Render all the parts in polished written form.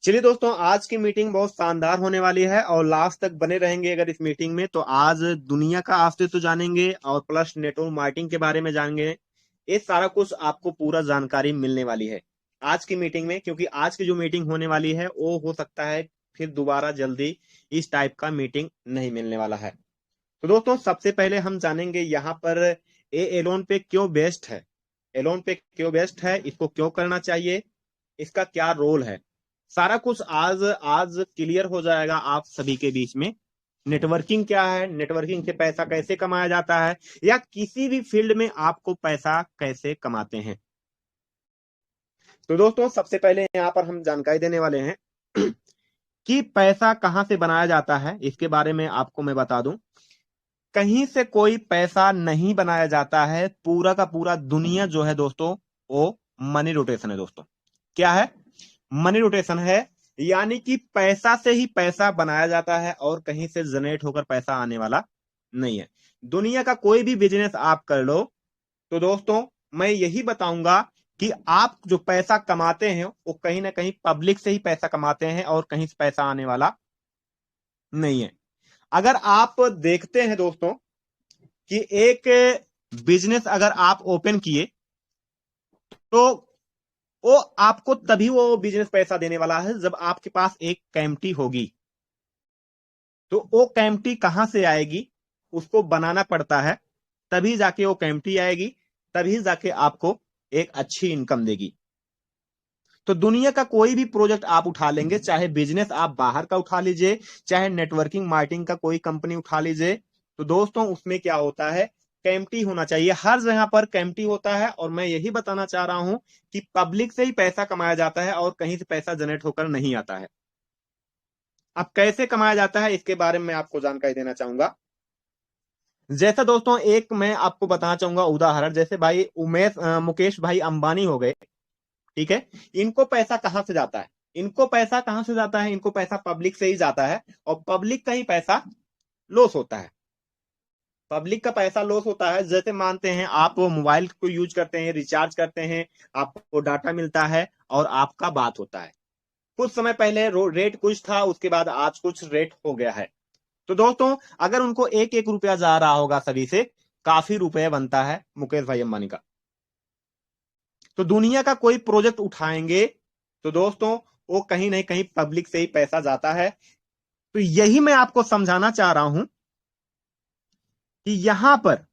चलिए दोस्तों, आज की मीटिंग बहुत शानदार होने वाली है और लास्ट तक बने रहेंगे अगर इस मीटिंग में तो आज दुनिया का अस्तित्व जानेंगे और प्लस नेटवर्क मार्केटिंग के बारे में जानेंगे। ये सारा कुछ आपको पूरा जानकारी मिलने वाली है आज की मीटिंग में, क्योंकि आज की जो मीटिंग होने वाली है वो हो सकता है फिर दोबारा जल्दी इस टाइप का मीटिंग नहीं मिलने वाला है। तो दोस्तों, सबसे पहले हम जानेंगे यहाँ पर ए एलोन पे क्यों बेस्ट है, एलोन पे क्यों बेस्ट है, इसको क्यों करना चाहिए, इसका क्या रोल है। सारा कुछ आज आज क्लियर हो जाएगा आप सभी के बीच में। नेटवर्किंग क्या है, नेटवर्किंग से पैसा कैसे कमाया जाता है, या किसी भी फील्ड में आपको पैसा कैसे कमाते हैं। तो दोस्तों, सबसे पहले यहाँ पर हम जानकारी देने वाले हैं कि पैसा कहां से बनाया जाता है। इसके बारे में आपको मैं बता दूं, कहीं से कोई पैसा नहीं बनाया जाता है। पूरा का पूरा दुनिया जो है दोस्तों, वो मनी रोटेशन है। दोस्तों, क्या है? मनी रोटेशन है, यानी कि पैसा से ही पैसा बनाया जाता है और कहीं से जनरेट होकर पैसा आने वाला नहीं है। दुनिया का कोई भी बिजनेस आप कर लो तो दोस्तों, मैं यही बताऊंगा कि आप जो पैसा कमाते हैं वो कहीं ना कहीं पब्लिक से ही पैसा कमाते हैं और कहीं से पैसा आने वाला नहीं है। अगर आप देखते हैं दोस्तों कि एक बिजनेस अगर आप ओपन किए तो वो आपको तभी वो बिजनेस पैसा देने वाला है जब आपके पास एक कैम्पटी होगी। तो वो कैम्पटी कहां से आएगी, उसको बनाना पड़ता है, तभी जाके वो कैम्पटी आएगी, तभी जाके आपको एक अच्छी इनकम देगी। तो दुनिया का कोई भी प्रोजेक्ट आप उठा लेंगे, चाहे बिजनेस आप बाहर का उठा लीजिए, चाहे नेटवर्किंग मार्केटिंग का कोई कंपनी उठा लीजिए, तो दोस्तों उसमें क्या होता है, कैम्पटी होना चाहिए। हर जगह पर कैम्पटी होता है और मैं यही बताना चाह रहा हूं कि पब्लिक से ही पैसा कमाया जाता है और कहीं से पैसा जनरेट होकर नहीं आता है। अब कैसे कमाया जाता है इसके बारे में आपको जानकारी देना चाहूंगा। जैसा दोस्तों, एक मैं आपको बताना चाहूंगा उदाहरण, जैसे भाई मुकेश भाई अंबानी हो गए, ठीक है। इनको पैसा कहां से जाता है, इनको पैसा कहां से जाता है, इनको पैसा पब्लिक से ही जाता है और पब्लिक का ही पैसा लॉस होता है। पब्लिक का पैसा लॉस होता है। जैसे मानते हैं आप मोबाइल को यूज करते हैं, रिचार्ज करते हैं, आपको डाटा मिलता है और आपका बात होता है। कुछ समय पहले रेट कुछ था, उसके बाद आज कुछ रेट हो गया है। तो दोस्तों, अगर उनको एक एक रुपया जा रहा होगा सभी से, काफी रुपए बनता है मुकेश भाई अंबानी का। तो दुनिया का कोई प्रोजेक्ट उठाएंगे तो दोस्तों वो कहीं ना कहीं पब्लिक से ही पैसा जाता है। तो यही मैं आपको समझाना चाह रहा हूं कि यहां पर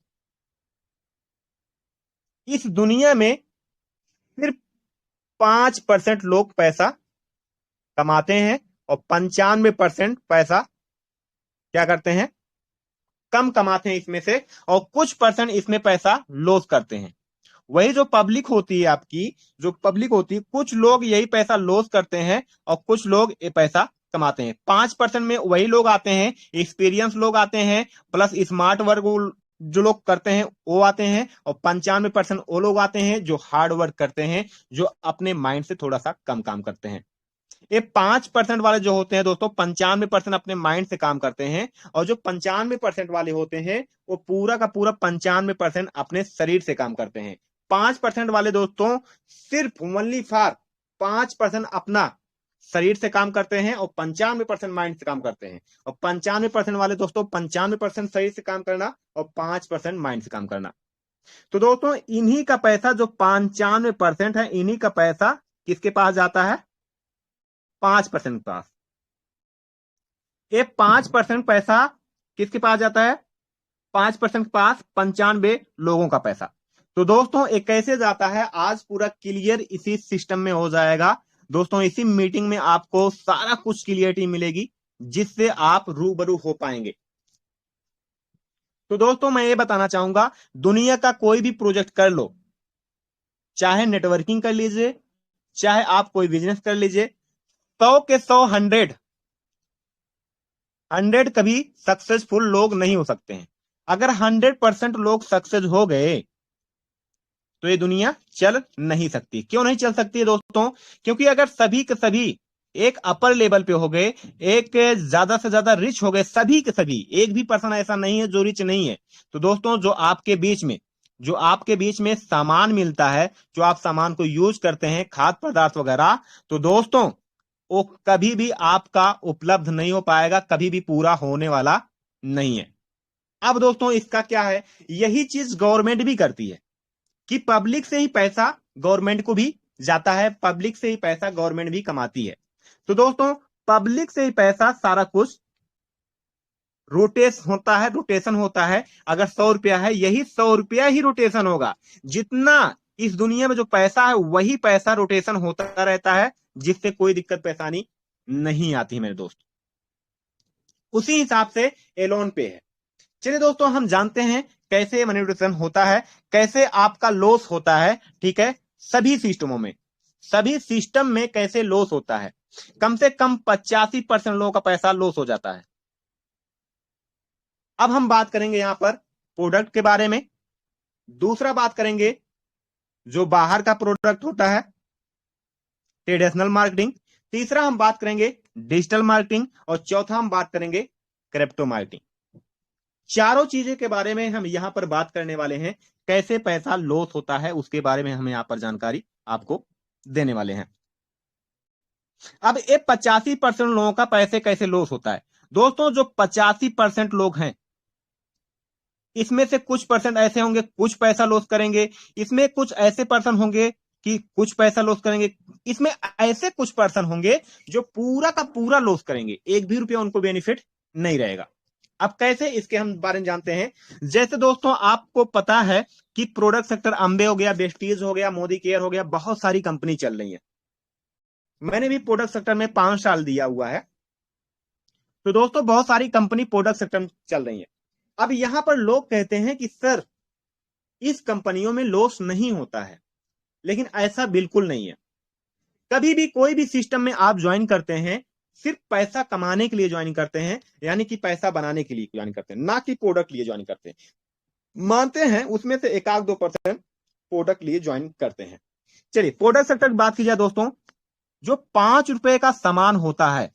इस दुनिया में सिर्फ 5% लोग पैसा कमाते हैं और 95% पैसा क्या करते हैं, कम कमाते हैं इसमें से, और कुछ परसेंट इसमें पैसा लॉस करते हैं। वही जो पब्लिक होती है आपकी, जो पब्लिक होती है, कुछ लोग यही पैसा लॉस करते हैं और कुछ लोग ये पैसा कमाते हैं। 5% में वही लोग आते हैं, एक्सपीरियंस लोग आते हैं, प्लस स्मार्ट वर्क जो लोग करते हैं वो आते हैं, और 95% वो लोग आते हैं जो हार्ड वर्क करते हैं, जो अपने माइंड से थोड़ा सा कम काम करते हैं। ये 5% वाले जो होते हैं दोस्तों, 95% अपने माइंड से काम करते हैं, और जो 95% वाले होते हैं वो पूरा का पूरा 95% अपने शरीर से काम करते हैं। 5% वाले दोस्तों सिर्फ ओनली फॉर 5% अपना शरीर से काम करते हैं और 95% माइंड से काम करते हैं। और 95% वाले दोस्तों 95% शरीर से काम करना और 5% माइंड से काम करना। तो दोस्तों, इन्हीं का पैसा जो 95% है, इन्हीं का पैसा किसके पास जाता है, 5% पास। ये 5% पैसा किसके पास जाता है, 5% पास 95 लोगों का पैसा। तो दोस्तों, ये कैसे जाता है आज पूरा क्लियर इसी सिस्टम में हो जाएगा। दोस्तों, इसी मीटिंग में आपको सारा कुछ क्लियरिटी मिलेगी जिससे आप रूबरू हो पाएंगे। तो दोस्तों, मैं ये बताना चाहूंगा, दुनिया का कोई भी प्रोजेक्ट कर लो, चाहे नेटवर्किंग कर लीजिए, चाहे आप कोई बिजनेस कर लीजिए, 100 के 100 100 कभी सक्सेसफुल लोग नहीं हो सकते हैं। अगर 100% लोग सक्सेस हो गए तो ये दुनिया चल नहीं सकती। क्यों नहीं चल सकती है दोस्तों? क्योंकि अगर सभी के सभी एक अपर लेवल पे हो गए, एक ज्यादा से ज्यादा रिच हो गए, सभी के सभी, एक भी पर्सन ऐसा नहीं है जो रिच नहीं है, तो दोस्तों जो आपके बीच में जो आपके बीच में सामान मिलता है, जो आप सामान को यूज करते हैं, खाद्य पदार्थ वगैरह, तो दोस्तों वो कभी भी आपका उपलब्ध नहीं हो पाएगा, कभी भी पूरा होने वाला नहीं है। अब दोस्तों इसका क्या है, यही चीज गवर्नमेंट भी करती है कि पब्लिक से ही पैसा गवर्नमेंट को भी जाता है, पब्लिक से ही पैसा गवर्नमेंट भी कमाती है। तो दोस्तों पब्लिक से ही पैसा सारा कुछ रोटेशन होता है। अगर 100 रुपया है, यही 100 रुपया ही रोटेशन होगा। जितना इस दुनिया में जो पैसा है वही पैसा रोटेशन होता रहता है, जिससे कोई दिक्कत परेशानी नहीं आती मेरे दोस्त। उसी हिसाब से ये लोन पे है। चलिए दोस्तों हम जानते हैं कैसे मनी रोटेशन होता है, कैसे आपका लॉस होता है। ठीक है, सभी सिस्टम में कैसे लॉस होता है। कम से कम 85% लोगों का पैसा लॉस हो जाता है। अब हम बात करेंगे यहां पर प्रोडक्ट के बारे में, दूसरा बात करेंगे जो बाहर का प्रोडक्ट होता है ट्रेडिशनल मार्केटिंग, तीसरा हम बात करेंगे डिजिटल मार्केटिंग, और चौथा हम बात करेंगे क्रिप्टो मार्केटिंग। चारों चीजें के बारे में हम यहां पर बात करने वाले हैं। कैसे पैसा लॉस होता है उसके बारे में हम यहां पर जानकारी आपको देने वाले हैं। अब ये 85% लोगों का पैसे कैसे लॉस होता है। दोस्तों जो 85% लोग हैं, इसमें से कुछ परसेंट ऐसे होंगे कुछ पैसा लॉस करेंगे, इसमें कुछ ऐसे पर्सन होंगे कि कुछ पैसा लॉस करेंगे, इसमें ऐसे कुछ पर्सन होंगे जो पूरा का पूरा लॉस करेंगे, एक भी रुपया उनको बेनिफिट नहीं रहेगा। अब कैसे, इसके हम बारे में जानते हैं। जैसे दोस्तों आपको पता है कि प्रोडक्ट सेक्टर अंबे हो गया, वेस्टीज हो गया, मोदी केयर हो गया, बहुत सारी कंपनी चल रही है। मैंने भी प्रोडक्ट सेक्टर में 5 साल दिया हुआ है। तो दोस्तों बहुत सारी कंपनी प्रोडक्ट सेक्टर में चल रही है। अब यहां पर लोग कहते हैं कि सर इस कंपनियों में लॉस नहीं होता है, लेकिन ऐसा बिल्कुल नहीं है। कभी भी कोई भी सिस्टम में आप ज्वाइन करते हैं, सिर्फ पैसा कमाने के लिए ज्वाइन करते हैं, यानी कि पैसा बनाने के लिए ज्वाइन करते हैं, ना कि प्रोडक्ट लिए ज्वाइन करते हैं। मानते हैं उसमें से 1-2% प्रोडक्ट लिए ज्वाइन करते हैं। चलिए प्रोडक्ट सेक्टर की बात की जाए दोस्तों, जो 5 रुपए का सामान होता है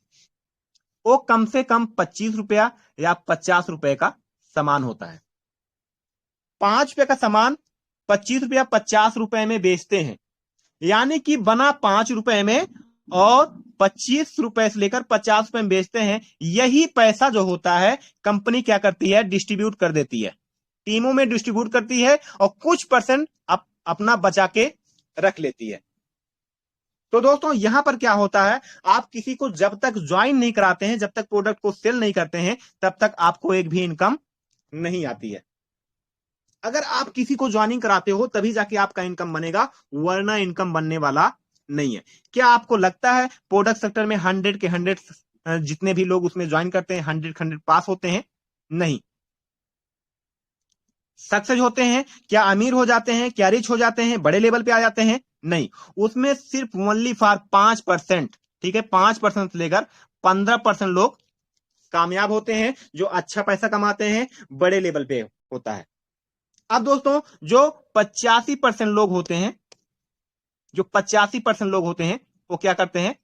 वो कम से कम 25 रुपया या 50 रुपए का सामान होता है। 5 रुपए का सामान 25 रुपया 50 रुपए में बेचते हैं, यानी कि बना 5 रुपए में और 25 रुपए से लेकर 50 रुपए में बेचते हैं। यही पैसा जो होता है कंपनी क्या करती है, डिस्ट्रीब्यूट कर देती है, टीमों में डिस्ट्रीब्यूट करती है और कुछ परसेंट अपना बचा के रख लेती है। तो दोस्तों यहां पर क्या होता है, आप किसी को जब तक ज्वाइन नहीं कराते हैं, जब तक प्रोडक्ट को सेल नहीं करते हैं, तब तक आपको एक भी इनकम नहीं आती है। अगर आप किसी को ज्वाइनिंग कराते हो तभी जाके आपका इनकम बनेगा, वरना इनकम बनने वाला नहीं है। क्या आपको लगता है प्रोडक्ट सेक्टर में 100 के 100 जितने भी लोग उसमें ज्वाइन करते हैं 100 पास होते हैं? नहीं। सक्सेस होते हैं क्या, अमीर हो जाते हैं क्या, रिच हो जाते हैं, बड़े लेवल पे आ जाते हैं? नहीं। उसमें सिर्फ ओनली फॉर 5%, ठीक है, 5% से लेकर 15% लोग कामयाब होते हैं, जो अच्छा पैसा कमाते हैं, बड़े लेवल पे होता है। अब दोस्तों जो 85% लोग होते हैं, जो 85% लोग होते हैं वो क्या करते हैं,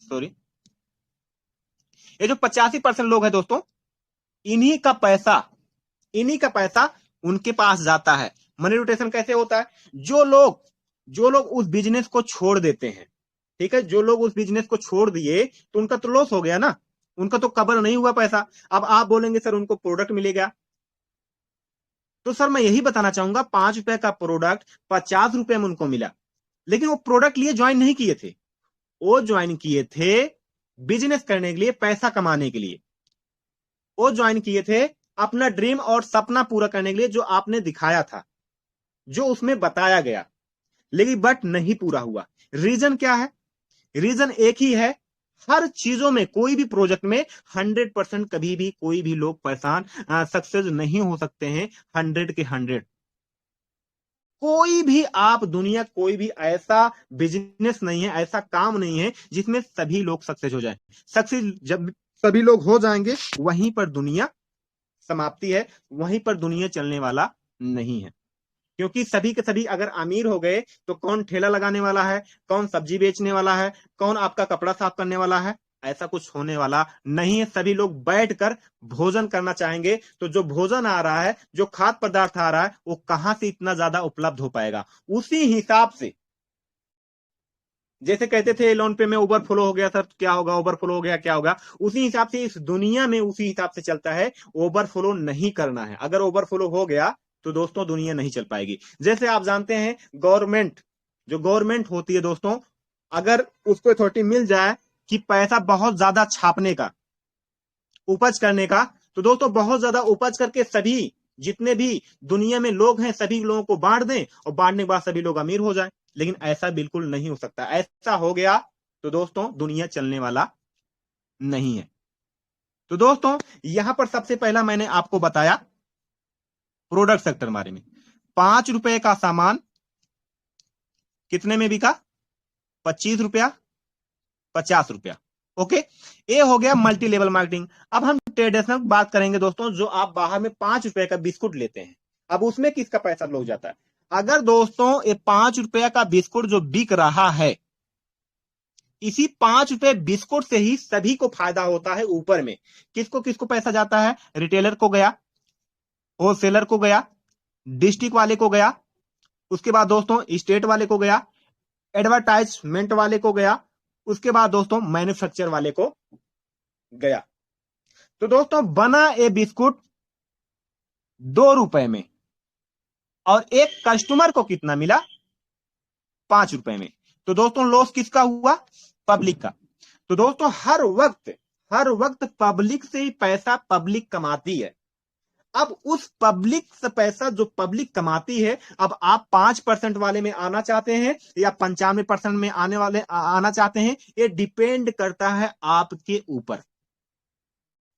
सॉरी, ये जो 85% लोग हैं दोस्तों, इन्हीं का पैसा उनके पास जाता है। मनी रोटेशन कैसे होता है, जो लोग उस बिजनेस को छोड़ देते हैं, ठीक है, जो लोग उस बिजनेस को छोड़ दिए तो उनका तो लॉस हो गया ना, उनका तो कवर नहीं हुआ पैसा। अब आप बोलेंगे सर उनको प्रोडक्ट मिलेगा, तो सर मैं यही बताना चाहूंगा 5 रुपए का प्रोडक्ट 50 रुपए में उनको मिला, लेकिन वो प्रोडक्ट लिए ज्वाइन नहीं किए थे, वो ज्वाइन किए थे बिजनेस करने के लिए, पैसा कमाने के लिए। वो ज्वाइन किए थे अपना ड्रीम और सपना पूरा करने के लिए, जो आपने दिखाया था, जो उसमें बताया गया, लेकिन बट नहीं पूरा हुआ। रीजन क्या है, रीजन एक ही है, हर चीजों में, कोई भी प्रोजेक्ट में 100% कभी भी कोई भी लोग परेशान सक्सेस नहीं हो सकते हैं 100 के 100। कोई भी आप दुनिया, कोई भी ऐसा बिजनेस नहीं है, ऐसा काम नहीं है जिसमें सभी लोग सक्सेस हो जाएं। सक्सेस जब सभी लोग हो जाएंगे वहीं पर दुनिया समाप्ति है, वहीं पर दुनिया चलने वाला नहीं है। क्योंकि सभी के सभी अगर अमीर हो गए तो कौन ठेला लगाने वाला है, कौन सब्जी बेचने वाला है, कौन आपका कपड़ा साफ करने वाला है, ऐसा कुछ होने वाला नहीं है। सभी लोग बैठकर भोजन करना चाहेंगे, तो जो भोजन आ रहा है, जो खाद्य पदार्थ आ रहा है, वो कहां से इतना ज्यादा उपलब्ध हो पाएगा। उसी हिसाब से जैसे कहते थे लोन पे में ओवरफ्लो हो गया सर क्या होगा, ओवरफ्लो हो गया क्या होगा, उसी हिसाब से इस दुनिया में उसी हिसाब से चलता है। ओवरफ्लो नहीं करना है। अगर ओवरफ्लो हो गया तो दोस्तों दुनिया नहीं चल पाएगी। जैसे आप जानते हैं गवर्नमेंट, जो गवर्नमेंट होती है दोस्तों, अगर उसको अथॉरिटी मिल जाए कि पैसा बहुत ज्यादा छापने का, उपज करने का, तो दोस्तों बहुत ज्यादा उपज करके सभी जितने भी दुनिया में लोग हैं सभी लोगों को बांट दें और बांटने के बाद सभी लोग अमीर हो जाएं। लेकिन ऐसा बिल्कुल नहीं हो सकता। ऐसा हो गया तो दोस्तों दुनिया चलने वाला नहीं है। तो दोस्तों यहां पर सबसे पहला मैंने आपको बताया प्रोडक्ट सेक्टर बारे में। 5 रुपए का सामान कितने में बिका? 25 रुपया, 50 रुपया। ओके, ये हो गया मल्टी लेवल मार्केटिंग। अब हम ट्रेडिशनल बात करेंगे दोस्तों, जो आप बाहर में 5 रुपए का बिस्कुट लेते हैं, अब उसमें किसका पैसा लग जाता है? अगर दोस्तों ये 5 रुपया का बिस्कुट जो बिक रहा है, इसी 5 रुपए बिस्कुट से ही सभी को फायदा होता है। ऊपर में किसको किसको पैसा जाता है? रिटेलर को गया, होलसेलर को गया, डिस्ट्रिक्ट वाले को गया, उसके बाद दोस्तों स्टेट वाले को गया, एडवर्टाइजमेंट वाले को गया, उसके बाद दोस्तों मैन्युफैक्चर वाले को गया। तो दोस्तों बना ये बिस्कुट 2 रुपए में और एक कस्टमर को कितना मिला? 5 रुपए में। तो दोस्तों लॉस किसका हुआ? पब्लिक का। तो दोस्तों हर वक्त पब्लिक से ही पैसा पब्लिक कमाती है। अब उस पब्लिक से पैसा जो पब्लिक कमाती है, अब आप 5% वाले में आना चाहते हैं या 95% में आना चाहते हैं, ये डिपेंड करता है आपके ऊपर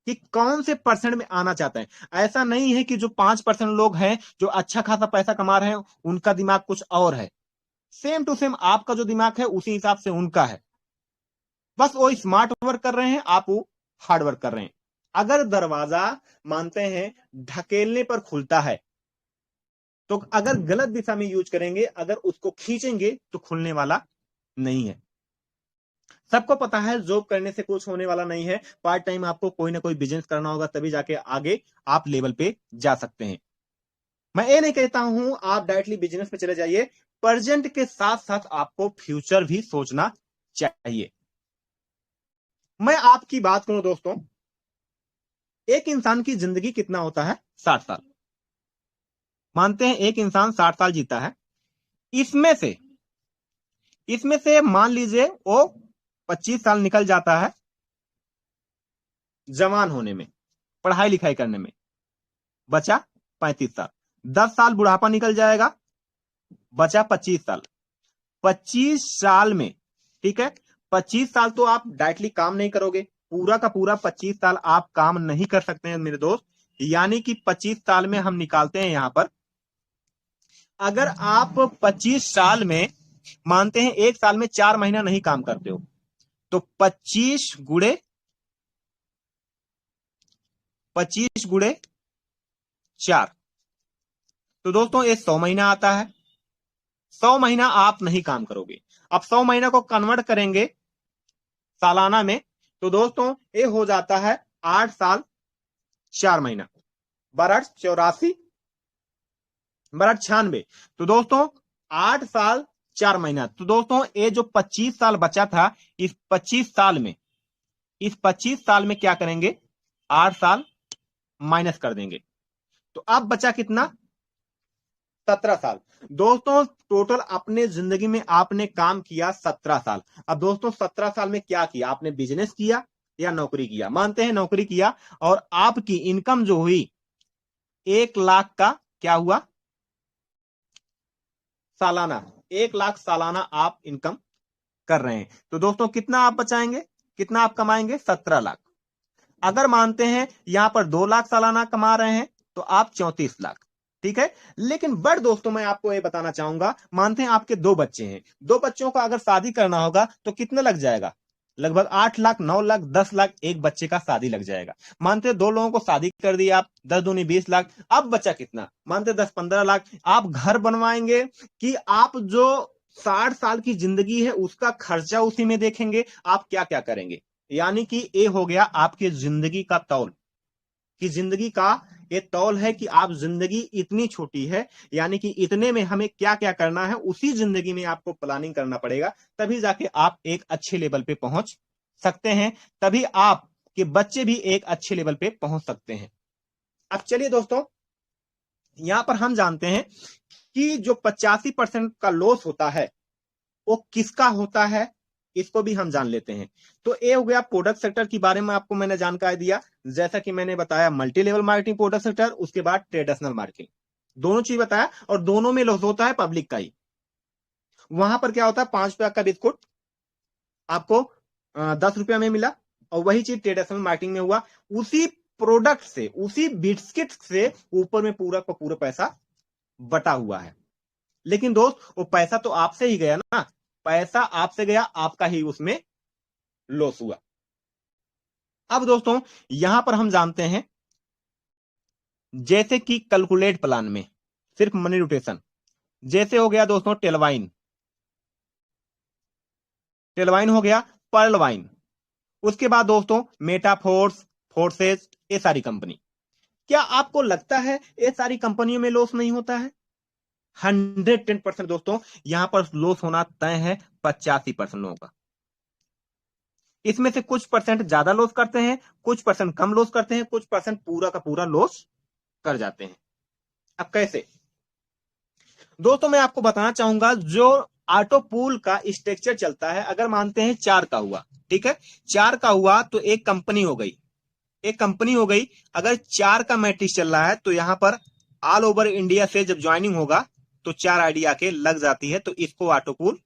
कि कौन से परसेंट में आना चाहते हैं। ऐसा नहीं है कि जो 5% लोग हैं जो अच्छा खासा पैसा कमा रहे हैं उनका दिमाग कुछ और है। सेम टू सेम आपका जो दिमाग है उसी हिसाब से उनका है। बस वो स्मार्ट वर्क कर रहे हैं, आप वो हार्ड वर्क कर रहे हैं। अगर दरवाजा मानते हैं ढकेलने पर खुलता है, तो अगर गलत दिशा में यूज करेंगे, अगर उसको खींचेंगे तो खुलने वाला नहीं है। सबको पता है जॉब करने से कुछ होने वाला नहीं है। पार्ट टाइम आपको कोई ना कोई बिजनेस करना होगा, तभी जाके आगे आप लेवल पे जा सकते हैं। मैं ये नहीं कहता हूं आप डायरेक्टली बिजनेस पे चले जाइए, प्रेजेंट के साथ साथ आपको फ्यूचर भी सोचना चाहिए। मैं आपकी बात करूं दोस्तों, एक इंसान की जिंदगी कितना होता है? 60 साल। मानते हैं एक इंसान 60 साल जीता है। इसमें से मान लीजिए वो 25 साल निकल जाता है जवान होने में, पढ़ाई लिखाई करने में, बचा 35 साल। 10 साल बुढ़ापा निकल जाएगा, बचा 25 साल। 25 साल में, ठीक है, 25 साल तो आप डायरेक्टली काम नहीं करोगे, पूरा का पूरा 25 साल आप काम नहीं कर सकते हैं मेरे दोस्त। यानी कि 25 साल में हम निकालते हैं यहां पर, अगर आप 25 साल में मानते हैं एक साल में 4 महीना नहीं काम करते हो, तो 25 गुड़े 4, तो दोस्तों ये 100 महीना आता है। 100 महीना आप नहीं काम करोगे। अब 100 महीना को कन्वर्ट करेंगे सालाना में, तो दोस्तों ये हो जाता है 8 साल 4 महीना, 12 84, 12 96। तो दोस्तों 8 साल 4 महीना। तो दोस्तों ये जो 25 साल बचा था, इस 25 साल में क्या करेंगे? 8 साल माइनस कर देंगे, तो अब बचा कितना? 17 साल। दोस्तों टोटल अपने जिंदगी में आपने काम किया 17 साल। अब दोस्तों 17 साल में क्या किया? आपने बिजनेस किया या नौकरी किया? मानते हैं नौकरी किया, और आपकी इनकम जो हुई 1 लाख का क्या हुआ? सालाना 1 लाख सालाना आप इनकम कर रहे हैं। तो दोस्तों कितना आप बचाएंगे, कितना आप कमाएंगे? 17 लाख। अगर मानते हैं यहां पर 2 लाख सालाना कमा रहे हैं, तो आप 34 लाख। ठीक है, लेकिन बड़ दोस्तों मैं आपको ये बताना चाहूंगा, मानते हैं आपके 2 बच्चे हैं, 2 बच्चों का अगर शादी करना होगा तो कितना लग जाएगा? लगभग 8 लाख, 9 लाख, 10 लाख एक बच्चे का शादी लग जाएगा। मानते हैं 2 लोगों को शादी कर दी आप, 10 दूनी 20 लाख। अब बचा कितना? मानते 10-15 लाख। आप घर बनवाएंगे कि आप जो 60 साल की जिंदगी है उसका खर्चा उसी में देखेंगे? आप क्या क्या करेंगे? यानी कि ए हो गया आपकी जिंदगी का तौल, कि जिंदगी का ये तौल है कि आप जिंदगी इतनी छोटी है, यानी कि इतने में हमें क्या क्या करना है उसी जिंदगी में आपको प्लानिंग करना पड़ेगा, तभी जाके आप एक अच्छे लेवल पे पहुंच सकते हैं, तभी आपके बच्चे भी एक अच्छे लेवल पे पहुंच सकते हैं। अब चलिए दोस्तों, यहां पर हम जानते हैं कि जो 85% का लॉस होता है वो किसका होता है, इसको भी हम जान लेते हैं। तो ये हो गया प्रोडक्ट सेक्टर के बारे में आपको मैंने जानकारी दिया, जैसा कि मैंने बताया multi level marketing product sector, उसके बाद ट्रेडिशनल मार्केटिंग, दोनों चीज बताया, और दोनों में लॉस होता है पब्लिक का ही। वहां पर क्या होता है, 5 रुपया का बिस्कुट आपको 10 रुपया में मिला, और वही चीज ट्रेडिशनल मार्केटिंग में हुआ, उसी प्रोडक्ट से, उसी बिस्किट से ऊपर में पूरा का पूरा पैसा बटा हुआ है। लेकिन दोस्त वो पैसा तो आपसे ही गया ना, पैसा आपसे गया, आपका ही उसमें लॉस हुआ। अब दोस्तों यहां पर हम जानते हैं, जैसे कि कैलकुलेट प्लान में सिर्फ मनी रोटेशन, जैसे हो गया दोस्तों टेलवाइन, टेलवाइन हो गया, पर्ल वाइन, उसके बाद दोस्तों मेटाफोर्स, फोर्सेस, ये सारी कंपनी, क्या आपको लगता है ये सारी कंपनियों में लॉस नहीं होता है? 110% दोस्तों यहां पर लॉस होना तय है 85% लोगों का। इसमें से कुछ परसेंट ज्यादा लॉस करते हैं, कुछ परसेंट कम लॉस करते हैं, कुछ परसेंट पूरा का पूरा लॉस कर जाते हैं। अब कैसे दोस्तों, मैं आपको बताना चाहूंगा, जो ऑटो पूल का स्ट्रक्चर चलता है, अगर मानते हैं 4 का हुआ, ठीक है, 4 का हुआ तो एक कंपनी हो गई, एक कंपनी हो गई। अगर 4 का मैट्रिक्स चल रहा है तो यहां पर ऑल ओवर इंडिया से जब ज्वाइनिंग होगा तो 4 आईडी आके लग जाती है, तो इसको ऑटो पूल,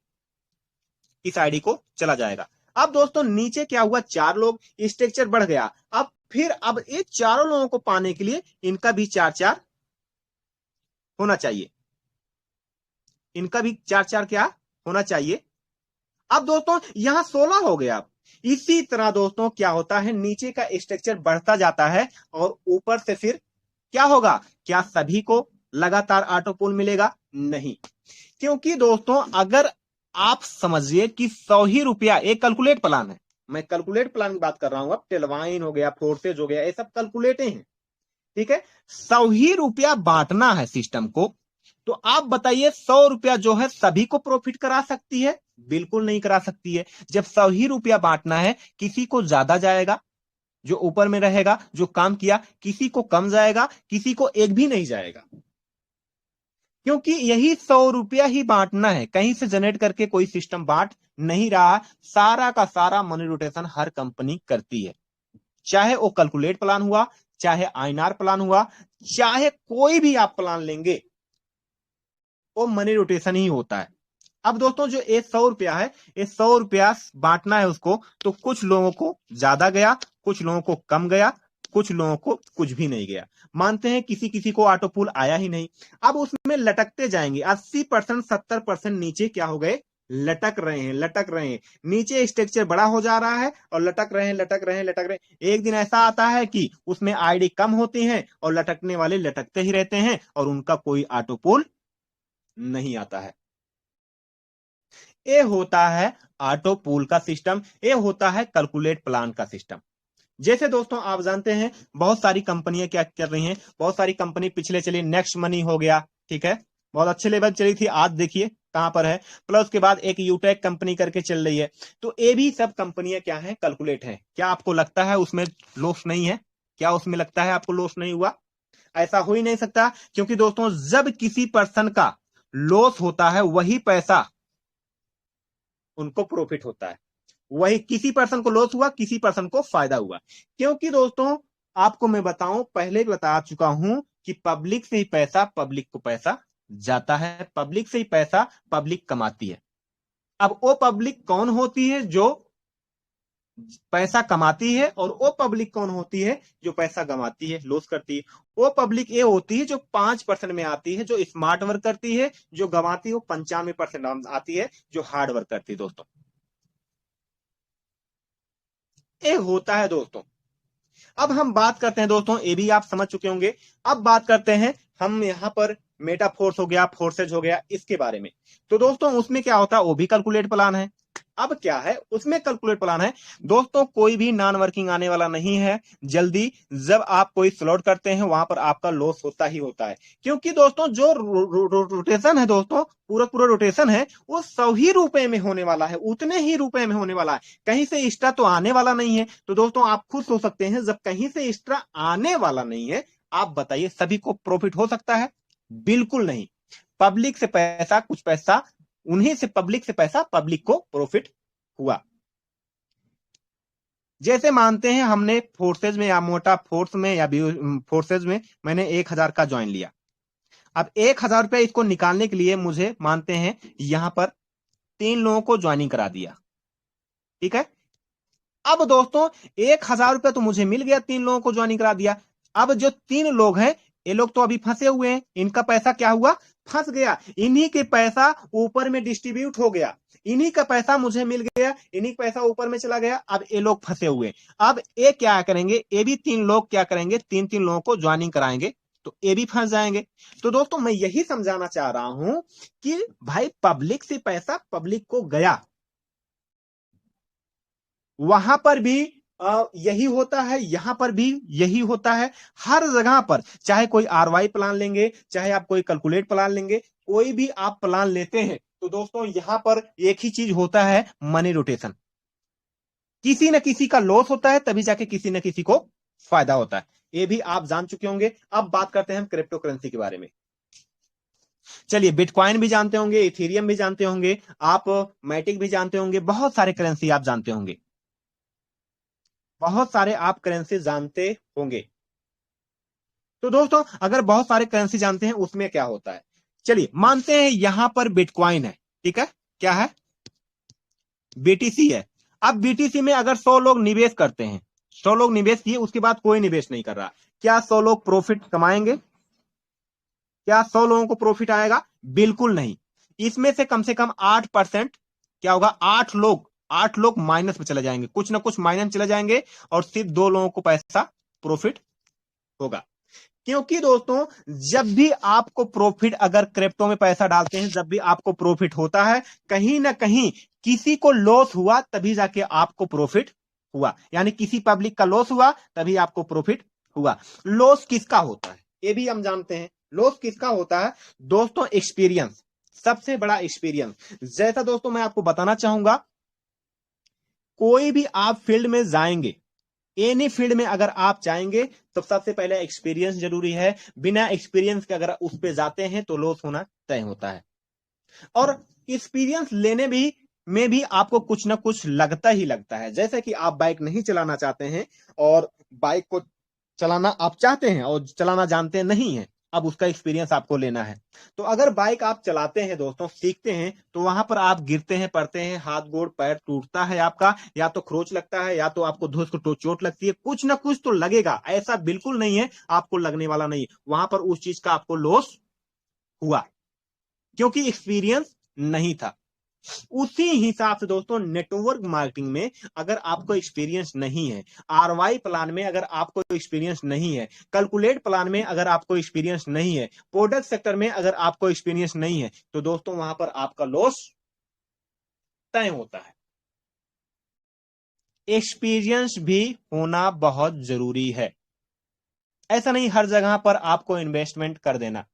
इस आईडी को चला जाएगा। अब दोस्तों नीचे क्या हुआ, 4 लोग, स्ट्रक्चर बढ़ गया, अब फिर अब ये चारों लोगों को पाने के लिए इनका भी 4-4 होना चाहिए, इनका भी 4-4 क्या होना चाहिए। अब दोस्तों यहां 16 हो गया। अब इसी तरह दोस्तों क्या होता है, नीचे का स्ट्रक्चर बढ़ता जाता है और ऊपर से फिर क्या होगा, क्या सभी को लगातार ऑटो पूल मिलेगा? नहीं, क्योंकि दोस्तों अगर आप समझिए कि 100 ही रुपया, एक कैलकुलेट प्लान है, मैं कैलकुलेट प्लान की बात कर रहा हूं, अब टेलवाइन हो गया, फोर्सेज हो गया, ये सब कैलकुलेटे हैं, ठीक है। 100 ही रुपया बांटना है सिस्टम को, तो आप बताइए 100 रुपया जो है सभी को प्रॉफिट करा सकती है? बिल्कुल नहीं करा सकती है। जब 100 ही रुपया बांटना है, किसी को ज्यादा जाएगा, जो ऊपर में रहेगा, जो काम किया, किसी को कम जाएगा, किसी को एक भी नहीं जाएगा, क्योंकि यही 100 रुपया ही बांटना है, कहीं से जनरेट करके कोई सिस्टम बांट नहीं रहा। सारा का सारा मनी रोटेशन हर कंपनी करती है, चाहे वो कैलकुलेट प्लान हुआ, चाहे आईएनआर प्लान हुआ, चाहे कोई भी आप प्लान लेंगे, वो मनी रोटेशन ही होता है। अब दोस्तों जो ये 100 रुपया है, ये 100 रुपया बांटना है उसको, तो कुछ लोगों को ज्यादा गया, कुछ लोगों को कम गया, कुछ लोगों को कुछ भी नहीं गया। मानते हैं किसी किसी को ऑटो पूल आया ही नहीं, अब उसमें लटकते जाएंगे, 80%, 70% नीचे क्या हो गए, लटक रहे हैं, लटक रहे हैं, नीचे स्ट्रक्चर बड़ा हो जा रहा है और लटक रहे हैं, लटक रहे हैं, लटक रहे हैं। एक दिन ऐसा आता है कि उसमें आईडी कम होती है और लटकने वाले लटकते ही रहते हैं और उनका कोई ऑटो पूल नहीं आता है। ये होता है ऑटो पूल का सिस्टम, ये होता है कैलकुलेट प्लान का सिस्टम। जैसे दोस्तों आप जानते हैं बहुत सारी कंपनियां क्या कर रही हैं, बहुत सारी कंपनी पिछले चलिए नेक्स्ट मनी हो गया, ठीक है, बहुत अच्छे लेवल चली थी, आज देखिए कहां पर है। प्लस के बाद एक यूटेक कंपनी करके चल रही है, तो ये भी सब कंपनियां क्या है, कैलकुलेट है। क्या आपको लगता है उसमें लॉस नहीं है? क्या उसमें लगता है आपको लॉस नहीं हुआ? ऐसा हो ही नहीं सकता, क्योंकि दोस्तों जब किसी पर्सन का लॉस होता है वही पैसा उनको प्रॉफिट होता है, वही किसी पर्सन को लॉस हुआ, किसी पर्सन को फायदा हुआ। क्योंकि दोस्तों आपको मैं बताऊं, पहले भी बता चुका हूं कि पब्लिक से ही पैसा पब्लिक को पैसा जाता है, पब्लिक से ही पैसा पब्लिक कमाती है। अब वो पब्लिक कौन होती है जो पैसा कमाती है, और वो पब्लिक कौन होती है जो पैसा गंवाती है, लॉस करती है? वो पब्लिक ये होती है जो 5% में आती है, जो स्मार्ट वर्क करती है, जो गंवाती है वो 95% आती है, जो हार्ड वर्क करती है। दोस्तों ये होता है दोस्तों। अब हम बात करते हैं दोस्तों, ये भी आप समझ चुके होंगे, अब बात करते हैं हम यहां पर मेटाफोर्स हो गया, फोर्सेज हो गया, इसके बारे में। तो दोस्तों उसमें क्या होता है, वो भी कैलकुलेट प्लान है, अब क्या है उसमें कैलकुलेट प्लान है दोस्तों, कोई भी नॉन वर्किंग आने वाला नहीं है जल्दी। जब आप कोई स्लॉट करते हैं वहां पर आपका लॉस होता ही होता है, क्योंकि दोस्तों जो रोटेशन है दोस्तों, पूरा पूरा रोटेशन है वो 100 ही रुपए में होने वाला है, उतने ही रुपए में होने वाला है, कहीं से एक्स्ट्रा तो आने वाला नहीं है। तो दोस्तों आप खुद सोच सकते हैं, जब कहीं से एक्स्ट्रा आने वाला नहीं है, आप बताइए सभी को प्रॉफिट हो सकता है? बिल्कुल नहीं। पब्लिक से पैसा, कुछ पैसा उन्हीं से, पब्लिक से पैसा पब्लिक को प्रॉफिट हुआ। जैसे मानते हैं हमने फोर्सेज में या मोटा फोर्स में या फोर्सेज में मैंने 1,000 का ज्वाइन लिया। अब 1,000 रुपया इसको निकालने के लिए मुझे मानते हैं यहां पर 3 लोगों को ज्वाइनिंग करा दिया, ठीक है। अब दोस्तों 1,000 रुपया तो मुझे मिल गया, 3 लोगों को ज्वाइनिंग करा दिया। अब जो 3 लोग हैं ये लोग तो अभी फंसे हुए हैं, इनका पैसा क्या हुआ? फंस गया। इन्हीं के पैसा ऊपर में डिस्ट्रीब्यूट हो गया, इन्हीं का पैसा मुझे मिल गया, इन्हीं का पैसा ऊपर में चला गया। अब ये लोग फंसे हुए। अब ये क्या करेंगे, ये भी 3 लोग क्या करेंगे, 3-3 लोगों को ज्वाइनिंग कराएंगे, तो ये भी फंस जाएंगे। तो दोस्तों मैं यही समझाना चाह रहा हूं कि भाई पब्लिक से पैसा पब्लिक को गया, वहां पर भी यही होता है, यहां पर भी यही होता है। हर जगह पर चाहे कोई आरवाई प्लान लेंगे, चाहे आप कोई कैलकुलेट प्लान लेंगे, कोई भी आप प्लान लेते हैं तो दोस्तों यहां पर एक ही चीज होता है, मनी रोटेशन। किसी न किसी का लॉस होता है तभी जाके किसी न किसी को फायदा होता है, ये भी आप जान चुके होंगे। अब बात करते हैं हम क्रिप्टो करेंसी के बारे में। चलिए, बिटकॉइन भी जानते होंगे, इथेरियम भी जानते होंगे, आप मैटिक भी जानते होंगे, बहुत सारे करेंसी आप जानते होंगे, बहुत सारे आप करेंसी जानते होंगे। तो दोस्तों अगर बहुत सारे करेंसी जानते हैं उसमें क्या होता है, चलिए मानते हैं यहां पर बिटकॉइन है, ठीक है, क्या है? बीटीसी है। अब बीटीसी में अगर 100 लोग निवेश करते हैं, 100 लोग निवेश किए, उसके बाद कोई निवेश नहीं कर रहा, क्या 100 लोग प्रॉफिट कमाएंगे? क्या 100 लोगों को प्रॉफिट आएगा? बिल्कुल नहीं। इसमें से कम 8% क्या होगा, 8 लोग माइनस में चले जाएंगे, कुछ ना कुछ माइनस में चले जाएंगे, और सिर्फ 2 लोगों को पैसा प्रॉफिट होगा। क्योंकि दोस्तों जब भी आपको प्रॉफिट, अगर क्रिप्टो में पैसा डालते हैं, जब भी आपको प्रॉफिट होता है, कहीं ना कहीं किसी को लॉस हुआ तभी जाके आपको प्रॉफिट हुआ, यानी किसी पब्लिक का लॉस हुआ तभी आपको प्रॉफिट हुआ। लॉस किसका होता है ये भी हम जानते हैं, लॉस किसका होता है दोस्तों? एक्सपीरियंस, सबसे बड़ा एक्सपीरियंस। जैसा दोस्तों मैं आपको बताना चाहूंगा, कोई भी आप फील्ड में जाएंगे, एनी फील्ड में अगर आप जाएंगे तो सबसे पहले एक्सपीरियंस जरूरी है। बिना एक्सपीरियंस के अगर उस पे जाते हैं तो लॉस होना तय होता है। और एक्सपीरियंस लेने भी में भी आपको कुछ ना कुछ लगता ही लगता है। जैसे कि आप बाइक नहीं चलाना चाहते हैं और बाइक को चलाना आप चाहते हैं और चलाना जानते नहीं हैं, अब उसका एक्सपीरियंस आपको लेना है। तो अगर बाइक आप चलाते हैं दोस्तों, सीखते हैं, तो वहां पर आप गिरते हैं, पड़ते हैं, हाथ गोड़ पैर टूटता है आपका, या तो खरोच लगता है, या तो आपको धूस को चोट लगती है, कुछ ना कुछ तो लगेगा। ऐसा बिल्कुल नहीं है आपको लगने वाला नहीं, वहां पर उस चीज का आपको लॉस हुआ क्योंकि एक्सपीरियंस नहीं था। उसी हिसाब से दोस्तों नेटवर्क मार्केटिंग में अगर आपको एक्सपीरियंस नहीं है, आरवाई प्लान में अगर आपको एक्सपीरियंस नहीं है, कैलकुलेट प्लान में अगर आपको एक्सपीरियंस नहीं है, प्रोडक्ट सेक्टर में अगर आपको एक्सपीरियंस नहीं है, तो दोस्तों वहां पर आपका लॉस तय होता है। एक्सपीरियंस भी होना बहुत जरूरी है। ऐसा नहीं हर जगह पर आपको इन्वेस्टमेंट कर देना,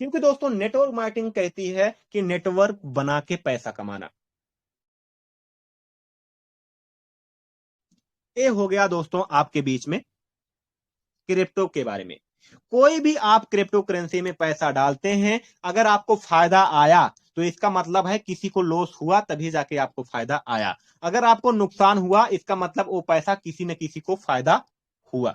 क्योंकि दोस्तों नेटवर्क मार्केटिंग कहती है कि नेटवर्क बना के पैसा कमाना। ये हो गया दोस्तों आपके बीच में क्रिप्टो के बारे में। कोई भी आप क्रिप्टो करेंसी में पैसा डालते हैं, अगर आपको फायदा आया तो इसका मतलब है किसी को लॉस हुआ तभी जाके आपको फायदा आया। अगर आपको नुकसान हुआ इसका मतलब वो पैसा किसी न किसी को फायदा हुआ।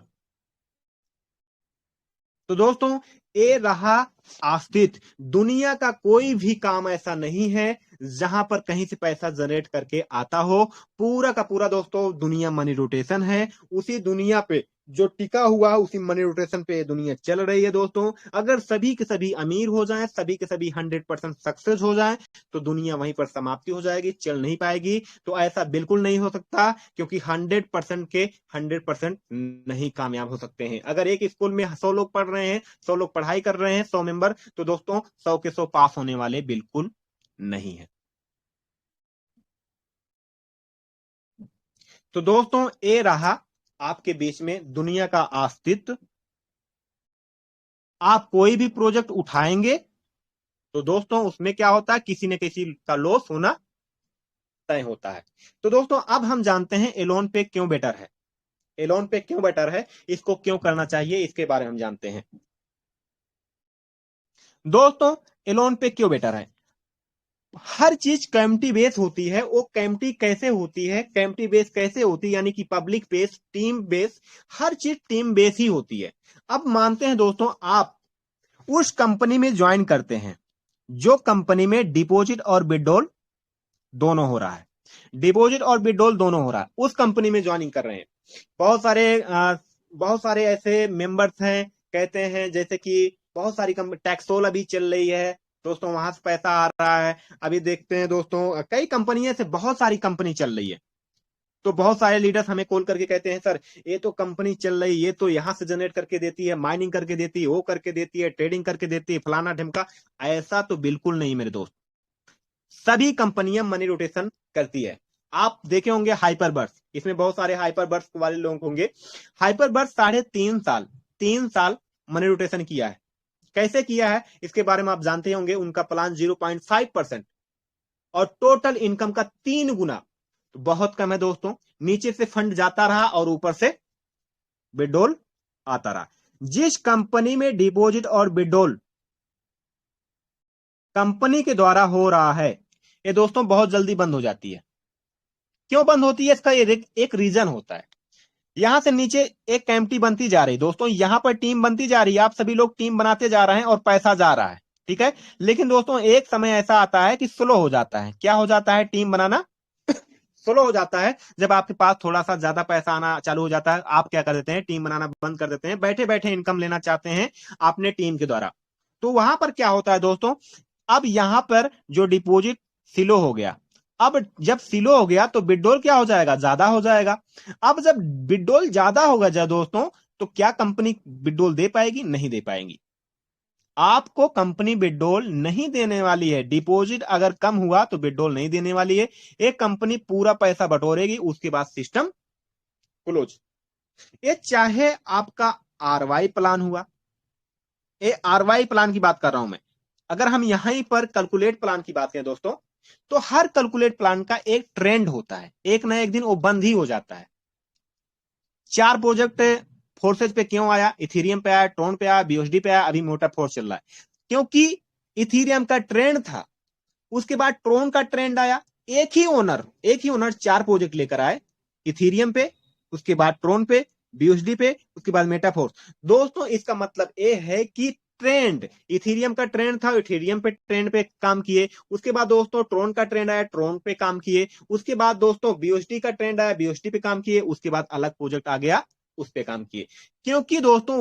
तो दोस्तों ये रहा अस्तित्व। दुनिया का कोई भी काम ऐसा नहीं है जहां पर कहीं से पैसा जनरेट करके आता हो। पूरा का पूरा दोस्तों दुनिया मनी रोटेशन है। उसी दुनिया पे जो टिका हुआ, उसी मनी रोटेशन पे दुनिया चल रही है दोस्तों। अगर सभी के सभी अमीर हो जाएं, सभी के सभी 100% सक्सेस हो जाएं, तो दुनिया वहीं पर समाप्ति हो जाएगी, चल नहीं पाएगी। तो ऐसा बिल्कुल नहीं हो सकता, क्योंकि 100% के 100% नहीं कामयाब हो सकते हैं। अगर एक स्कूल में 100 लोग पढ़ रहे हैं, 100 लोग पढ़ाई कर रहे हैं, 100 मेंबर, तो दोस्तों 100 के 100 पास होने वाले बिल्कुल नहीं है। तो दोस्तों ये रहा आपके बीच में दुनिया का अस्तित्व। आप कोई भी प्रोजेक्ट उठाएंगे तो दोस्तों उसमें क्या होता है, किसी न किसी का लॉस होना तय होता है। तो दोस्तों अब हम जानते हैं एलोन पे क्यों बेटर है, एलोन पे क्यों बेटर है, इसको क्यों करना चाहिए, इसके बारे में हम जानते हैं। दोस्तों एलोन पे क्यों बेटर है, हर चीज कैम्प्टी बेस होती है। वो कैम्प्टी कैसे होती है, कैम्प्टी बेस कैसे होती है, यानी कि पब्लिक बेस, टीम बेस, हर चीज टीम बेस ही होती है। अब मानते हैं दोस्तों आप उस कंपनी में ज्वाइन करते हैं जो कंपनी में डिपॉजिट और विड्रॉल दोनों हो रहा है, डिपॉजिट और विड्रॉल दोनों हो रहा है, उस कंपनी में ज्वाइनिंग कर रहे हैं। बहुत सारे ऐसे मेंबर्स हैं, कहते हैं जैसे कि बहुत सारी टैक्सोल अभी चल रही है दोस्तों, वहां से पैसा आ रहा है। अभी देखते हैं दोस्तों कई कंपनियां से, बहुत सारी कंपनी चल रही है। तो बहुत सारे लीडर्स हमें कॉल करके कहते हैं सर ये तो कंपनी चल रही, ये तो यहां से जनरेट करके देती है, माइनिंग करके देती है, वो करके देती है, ट्रेडिंग करके देती है, फलाना ढिमका। ऐसा तो बिल्कुल नहीं मेरे दोस्त, सभी कंपनियां मनी रोटेशन करती है। आप देखे होंगे हाइपरबर्स, इसमें बहुत सारे हाइपरबर्स वाले लोग होंगे। हाइपरबर्स 3.5 साल 3 साल मनी रोटेशन किया है। कैसे किया है इसके बारे में आप जानते होंगे। उनका प्लान 0.5% और टोटल इनकम का 3 गुना, तो बहुत कम है दोस्तों। नीचे से फंड जाता रहा और ऊपर से विड्रॉल आता रहा। जिस कंपनी में डिपॉजिट और विड्रॉल कंपनी के द्वारा हो रहा है, ये दोस्तों बहुत जल्दी बंद हो जाती है। क्यों बंद होती है, इसका एक रीजन होता है। यहां से नीचे एक एम्प्टी बनती जा रही दोस्तों, यहां पर टीम बनती जा रही है, आप सभी लोग टीम बनाते जा रहे हैं और पैसा जा रहा है, ठीक है। लेकिन दोस्तों एक समय ऐसा आता है कि स्लो हो जाता है। क्या हो जाता है, टीम बनाना स्लो हो जाता है। जब आपके पास थोड़ा सा ज्यादा पैसा आना चालू हो जाता है, आप क्या कर देते हैं, टीम बनाना बंद कर देते हैं, बैठे बैठे इनकम लेना चाहते हैं अपने टीम के द्वारा। तो वहां पर क्या होता है दोस्तों, अब यहां पर जो डिपॉजिट सिलो हो गया, अब जब सिलो हो गया तो विड्रॉल क्या हो जाएगा, ज्यादा हो जाएगा। अब जब विड्रॉल ज्यादा होगा जा दोस्तों, तो क्या कंपनी विड्रॉल दे पाएगी, नहीं दे पाएगी। आपको कंपनी विड्रॉल नहीं देने वाली है। डिपॉजिट अगर कम हुआ तो विड्रॉल नहीं देने वाली है। एक कंपनी पूरा पैसा बटोरेगी, उसके बाद सिस्टम क्लोज। ये चाहे आपका आरवाई प्लान हुआ, ये आरवाई प्लान की बात कर रहा हूं मैं। अगर हम यहीं पर कैलकुलेट प्लान की बात करें दोस्तों, तो हर कैलकुलेट प्लान का एक ट्रेंड होता है, एक ना एक दिन वो बंद ही हो जाता है। 4 प्रोजेक्ट फोर्सेज पे क्यों आया, इथीरियम पे आया, ट्रोन पे आया, बीओएसडी पे आया, अभी मोटा फोर्स चल रहा है, क्योंकि इथीरियम का ट्रेंड था। उसके बाद ट्रोन का ट्रेंड आया, एक ही ओनर 4 प्रोजेक्ट लेकर आए, इथीरियम पे, उसके बाद ट्रोन पे, बीओएसडी पे, उसके बाद मेटाफोर्स। दोस्तों इसका मतलब ये है कि ट्रेंड, इथीरियम का ट्रेंड था, इथीरियम पे ट्रेंड पे काम किए। उसके बाद दोस्तों ट्रोन का ट्रेंड आया, ट्रोन पे काम किए। उसके बाद दोस्तों बीओएसडी का ट्रेंड आया, बीओएसडी पे काम किए। उसके बाद अलग प्रोजेक्ट आ गया, उस पे काम किए। क्योंकि दोस्तों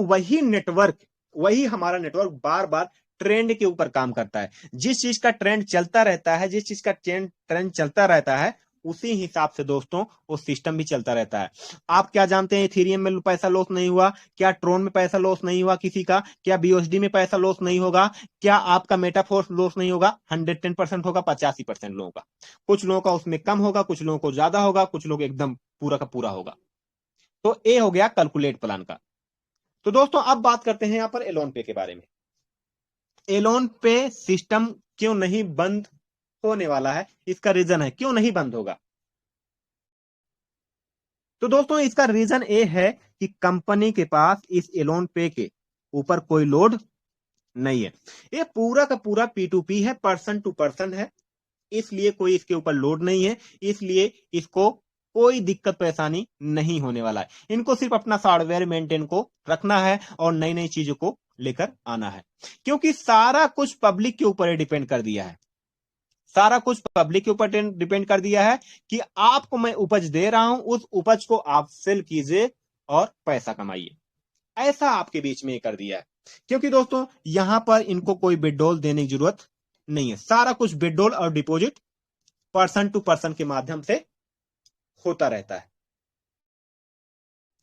वही हमारा नेटवर्क बार बार ट्रेंड के ऊपर काम करता है। जिस चीज का ट्रेंड चलता रहता है, जिस चीज का ट्रेंड चलता रहता है, उसी हिसाब से दोस्तों वो सिस्टम भी चलता रहता है। आप क्या जानते हैं, इथेरियम में पैसा लॉस नहीं हुआ, क्या ट्रोन में पैसा लॉस नहीं हुआ किसी का, क्या बीओएसडी में पैसा लॉस नहीं होगा, क्या आपका मेटाफोर्स लॉस नहीं होगा, 110% होगा, 85% लोगों का। कुछ लोगों का उसमें कम होगा, कुछ लोगों को ज्यादा होगा, कुछ लोग एकदम पूरा का पूरा होगा। तो ये हो गया कैलकुलेट प्लान का। तो दोस्तों अब बात करते हैं यहां पर एलोन पे के बारे में। एलोन पे सिस्टम क्यों नहीं बंद होने वाला है, इसका रीजन है क्यों नहीं बंद होगा। तो दोस्तों इसका रीजन ये है कि कंपनी के पास इस एलोन पे के ऊपर कोई लोड नहीं है। ये पूरा का पूरा P2P है, पर्सन टू पर्सन है, इसलिए कोई इसके ऊपर लोड नहीं है। इसलिए इसको कोई दिक्कत परेशानी नहीं होने वाला है। इनको सिर्फ अपना सॉफ्टवेयर मेंटेन को रखना है और नई नई चीजों को लेकर आना है, क्योंकि सारा कुछ पब्लिक के ऊपर डिपेंड कर दिया है। सारा कुछ पब्लिक के ऊपर डिपेंड कर दिया है कि आपको मैं उपज दे रहा हूं, उस उपज को आप सेल कीजिए और पैसा कमाइए। ऐसा आपके बीच में कर दिया है। क्योंकि दोस्तों यहां पर इनको कोई विड्रॉल देने की जरूरत नहीं है। सारा कुछ विड्रॉल और डिपॉजिट पर्सन टू पर्सन के माध्यम से होता रहता है।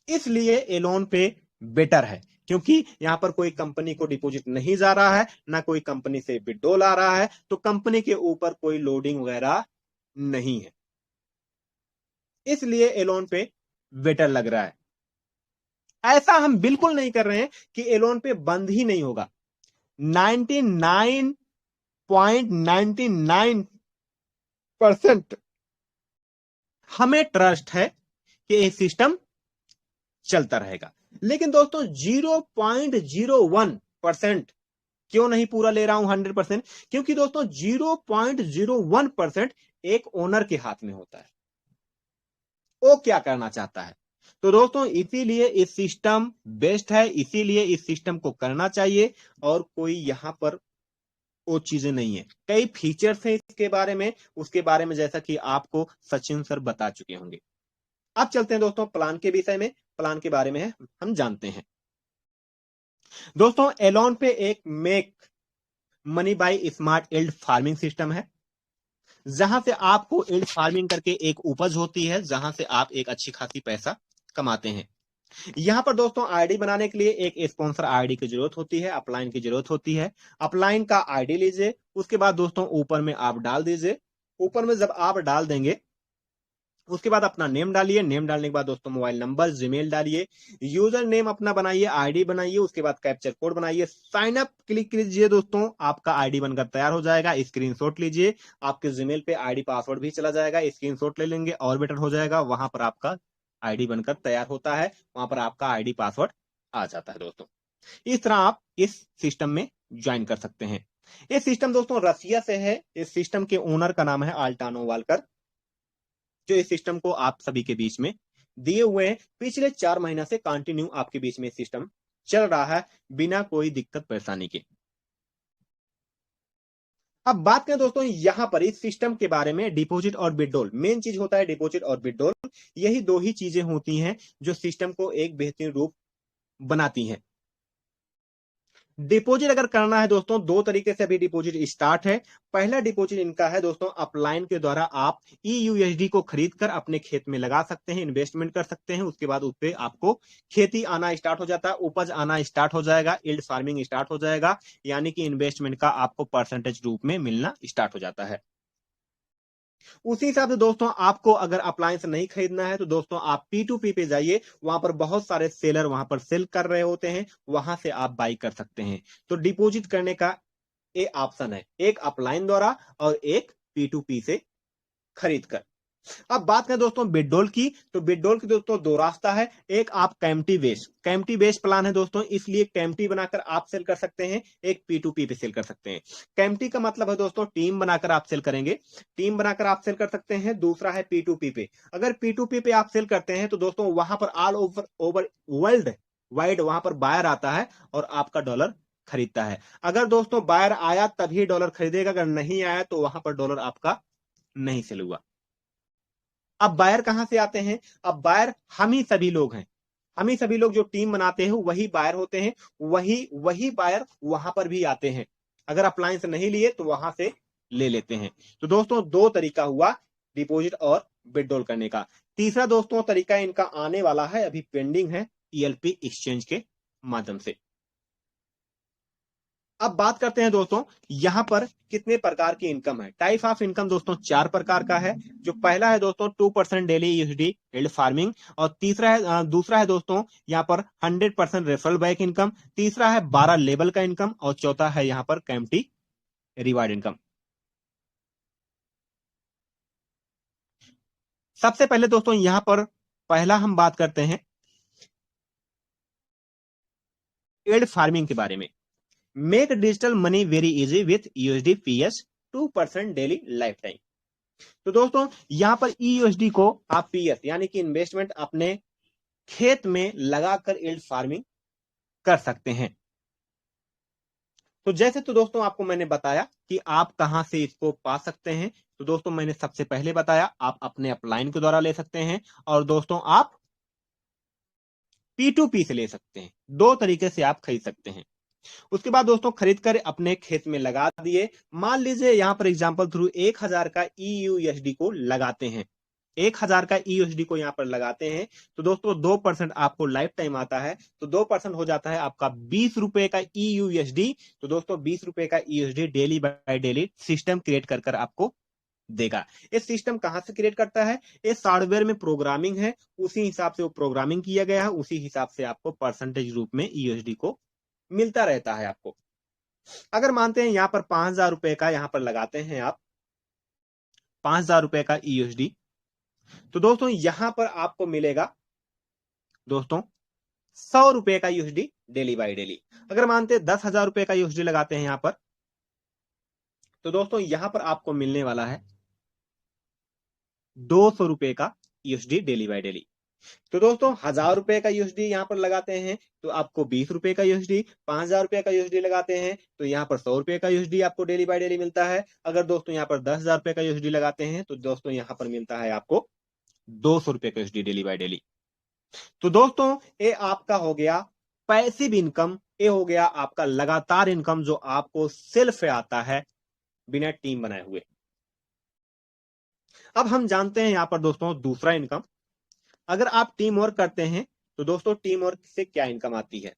इसलिए एलोन पे बेटर है, क्योंकि यहां पर कोई कंपनी को डिपॉजिट नहीं जा रहा है, ना कोई कंपनी से विड्रॉल आ रहा है, तो कंपनी के ऊपर कोई लोडिंग वगैरह नहीं है। इसलिए एलोन पे बेटर लग रहा है। ऐसा हम बिल्कुल नहीं कर रहे हैं कि एलोन पे बंद ही नहीं होगा। 99.99% हमें ट्रस्ट है कि ये सिस्टम चलता रहेगा। लेकिन दोस्तों 0.01% क्यों नहीं पूरा ले रहा हूं 100%? क्योंकि दोस्तों 0.01% एक ओनर के हाथ में होता है, वो क्या करना चाहता है। तो दोस्तों इसीलिए इस सिस्टम बेस्ट है, इसीलिए इस सिस्टम को करना चाहिए। और कोई यहां पर वो चीजें नहीं है, कई फीचर्स हैं इसके बारे में, उसके बारे में जैसा कि आपको सचिन सर बता चुके होंगे। अब चलते हैं दोस्तों प्लान के विषय में, प्लान के बारे में हम जानते हैं। दोस्तों एलोन पे एक make money by smart yield farming system है, जहां से आपको यील्ड फार्मिंग करके एक उपज होती है, जहां से आप एक अच्छी खासी पैसा कमाते हैं। यहां पर दोस्तों आईडी बनाने के लिए एक स्पॉन्सर आईडी की जरूरत होती है, अपलाइन की जरूरत होती है। अपलाइन का आईडी लीजिए, उसके बाद दोस्तों ऊपर में आप डाल दीजिए। ऊपर में जब आप डाल देंगे उसके बाद अपना नेम डालिए, नेम डालने के बाद दोस्तों मोबाइल नंबर, जीमेल डालिए, यूजर नेम अपना बनाइए, आईडी बनाइए, उसके बाद कैप्चर कोड बनाइए, साइन अप क्लिक कीजिए। दोस्तों आपका आईडी बनकर तैयार हो जाएगा, स्क्रीनशॉट लीजिए, आपके जीमेल पे आईडी पासवर्ड भी चला जाएगा, स्क्रीनशॉट ले लेंगे और बेटर हो जाएगा। वहां पर आपका आईडी बनकर तैयार होता है, वहां पर आपका आईडी पासवर्ड आ जाता है। दोस्तों इस तरह आप इस सिस्टम में ज्वाइन कर सकते हैं। ये सिस्टम दोस्तों रसिया से है। इस सिस्टम के ओनर का नाम है अल्टानो वालकर, जो इस सिस्टम को आप सभी के बीच में दिए हुए हैं। पिछले 4 महीना से कंटिन्यू आपके बीच में सिस्टम चल रहा है बिना कोई दिक्कत परेशानी के। अब बात करें दोस्तों यहां पर इस सिस्टम के बारे में, डिपॉजिट और विड्रॉल मेन चीज होता है। डिपॉजिट और विड्रॉल यही दो ही चीजें होती हैं जो सिस्टम को एक बेहतरीन रूप बनाती हैं। डिपॉजिट अगर करना है दोस्तों, दो तरीके से अभी डिपॉजिट स्टार्ट है। पहला डिपॉजिट इनका है दोस्तों, अपलाइन के द्वारा आप ईयूएसडी को खरीदकर अपने खेत में लगा सकते हैं, इन्वेस्टमेंट कर सकते हैं। उसके बाद उस पर आपको खेती आना स्टार्ट हो जाता है, उपज आना स्टार्ट हो जाएगा, यील्ड फार्मिंग स्टार्ट हो जाएगा, यानी कि इन्वेस्टमेंट का आपको परसेंटेज रूप में मिलना स्टार्ट हो जाता है। उसी हिसाब से दोस्तों आपको अगर अप्लायंस नहीं खरीदना है तो दोस्तों आप P2P पे जाइए, वहां पर बहुत सारे सेलर वहां पर सेल कर रहे होते हैं, वहां से आप बाई कर सकते हैं। तो डिपॉजिट करने का ये ऑप्शन है, एक अपलाइन द्वारा और एक P2P से खरीद कर। अब बात करें दोस्तों बिडोल की, तो बिडोल की दोस्तों दो रास्ता है। एक आप कैम्प्टी बेस्ड प्लान है दोस्तों, इसलिए कैम्प्टी बनाकर आप सेल कर सकते हैं, एक P2P पे सेल कर सकते हैं। कैम्प्टी का मतलब है दोस्तों टीम बनाकर आप सेल करेंगे, टीम बनाकर आप सेल कर सकते हैं। दूसरा है P2P पे। अगर P2P पे आप सेल करते हैं तो दोस्तों वहां पर ऑल ओवर वर्ल्ड वाइड वहां पर बायर आता है और आपका डॉलर खरीदता है। अगर दोस्तों बायर आया तभी डॉलर खरीदेगा, अगर नहीं आया तो वहां पर डॉलर आपका नहीं सेल हुआ। अब बायर कहां से आते हैं? अब बायर हम ही सभी लोग हैं, हम ही सभी लोग जो टीम बनाते हैं वही बायर होते हैं, वही वही बायर वहां पर भी आते हैं। अगर अप्लायंस नहीं लिए तो वहां से ले लेते हैं। तो दोस्तों दो तरीका हुआ डिपॉजिट और विड्रॉल करने का। तीसरा दोस्तों तरीका इनका आने वाला है, अभी पेंडिंग है, ELP एक्सचेंज के माध्यम से। अब बात करते हैं दोस्तों यहां पर कितने प्रकार की इनकम है। टाइप ऑफ इनकम दोस्तों 4 प्रकार का है। जो पहला है दोस्तों 2% डेली यूएसडी यील्ड फार्मिंग, और दूसरा है दोस्तों यहां पर 100% रेफरल बैक इनकम, तीसरा है 12 लेवल का इनकम, और चौथा है यहां पर कैम्प्टी रिवार्ड इनकम। सबसे पहले दोस्तों यहां पर पहला हम बात करते हैं यील्ड फार्मिंग के बारे में। Make digital money very easy with USD PS 2% daily life time. तो दोस्तों यहां पर ईयूएसडी को आप पीएस यानी कि इन्वेस्टमेंट अपने खेत में लगाकर यील्ड फार्मिंग कर सकते हैं। तो जैसे तो दोस्तों आपको मैंने बताया कि आप कहां से इसको पा सकते हैं। तो दोस्तों मैंने सबसे पहले बताया आप अपने अपलाइन के द्वारा ले सकते हैं, और दोस्तों आप P2P से ले सकते हैं। दो तरीके से आप खरीद सकते हैं। उसके बाद दोस्तों खरीद कर अपने खेत में लगा दिए। मान लीजिए यहां पर एग्जांपल थ्रू 1000 का ईयूएसडी को लगाते हैं, 1000 का ईयूएसडी को यहां पर लगाते हैं, तो दोस्तों 2% आपको लाइफ टाइम आता है। तो 2% हो जाता है आपका 20 रुपए का ईयूएसडी। तो दोस्तों 20 रुपए का EUSD daily by daily system create कर आपको देगा। ये सिस्टम कहां से क्रिएट करता है? ये सॉफ्टवेयर में प्रोग्रामिंग है, उसी हिसाब से वो प्रोग्रामिंग किया गया है, उसी हिसाब से आपको परसेंटेज रूप में ईयूएसडी को मिलता रहता है आपको। अगर मानते हैं यहां पर 5,000 रुपए का यहां पर लगाते हैं आप 5,000 रुपए का ईयूएसडी, तो दोस्तों यहां पर आपको मिलेगा दोस्तों 100 रुपए का यूएसडी डेली बाय डेली। अगर मानते हैं 10,000 रुपए का यूएसडी लगाते हैं यहां पर, तो दोस्तों यहां पर आपको मिलने वाला है 200 रुपए का यूएसडी डेली बाय डेली। तो दोस्तों 1,000 रुपए का यूएसडी यहां पर लगाते हैं तो आपको 20 रुपए का यूएसडी, 5,000 रुपए का यूएसडी लगाते हैं तो यहां पर 100 रुपए का यूएसडी आपको डेली बाय डेली मिलता है। अगर दोस्तों यहां पर 10,000 रुपए का यूएसडी लगाते हैं तो दोस्तों यहां पर मिलता है आपको 200 रुपए का यूएसडी डेली बाय डेली। तो दोस्तों ये आपका हो गया पैसिव इनकम, ये हो गया आपका लगातार इनकम जो आपको सेल्फ आता है बिना टीम बनाए हुए। अब हम जानते हैं यहां पर दोस्तों दूसरा इनकम। अगर आप टीम वर्क करते हैं तो दोस्तों टीम वर्क से क्या इनकम आती है?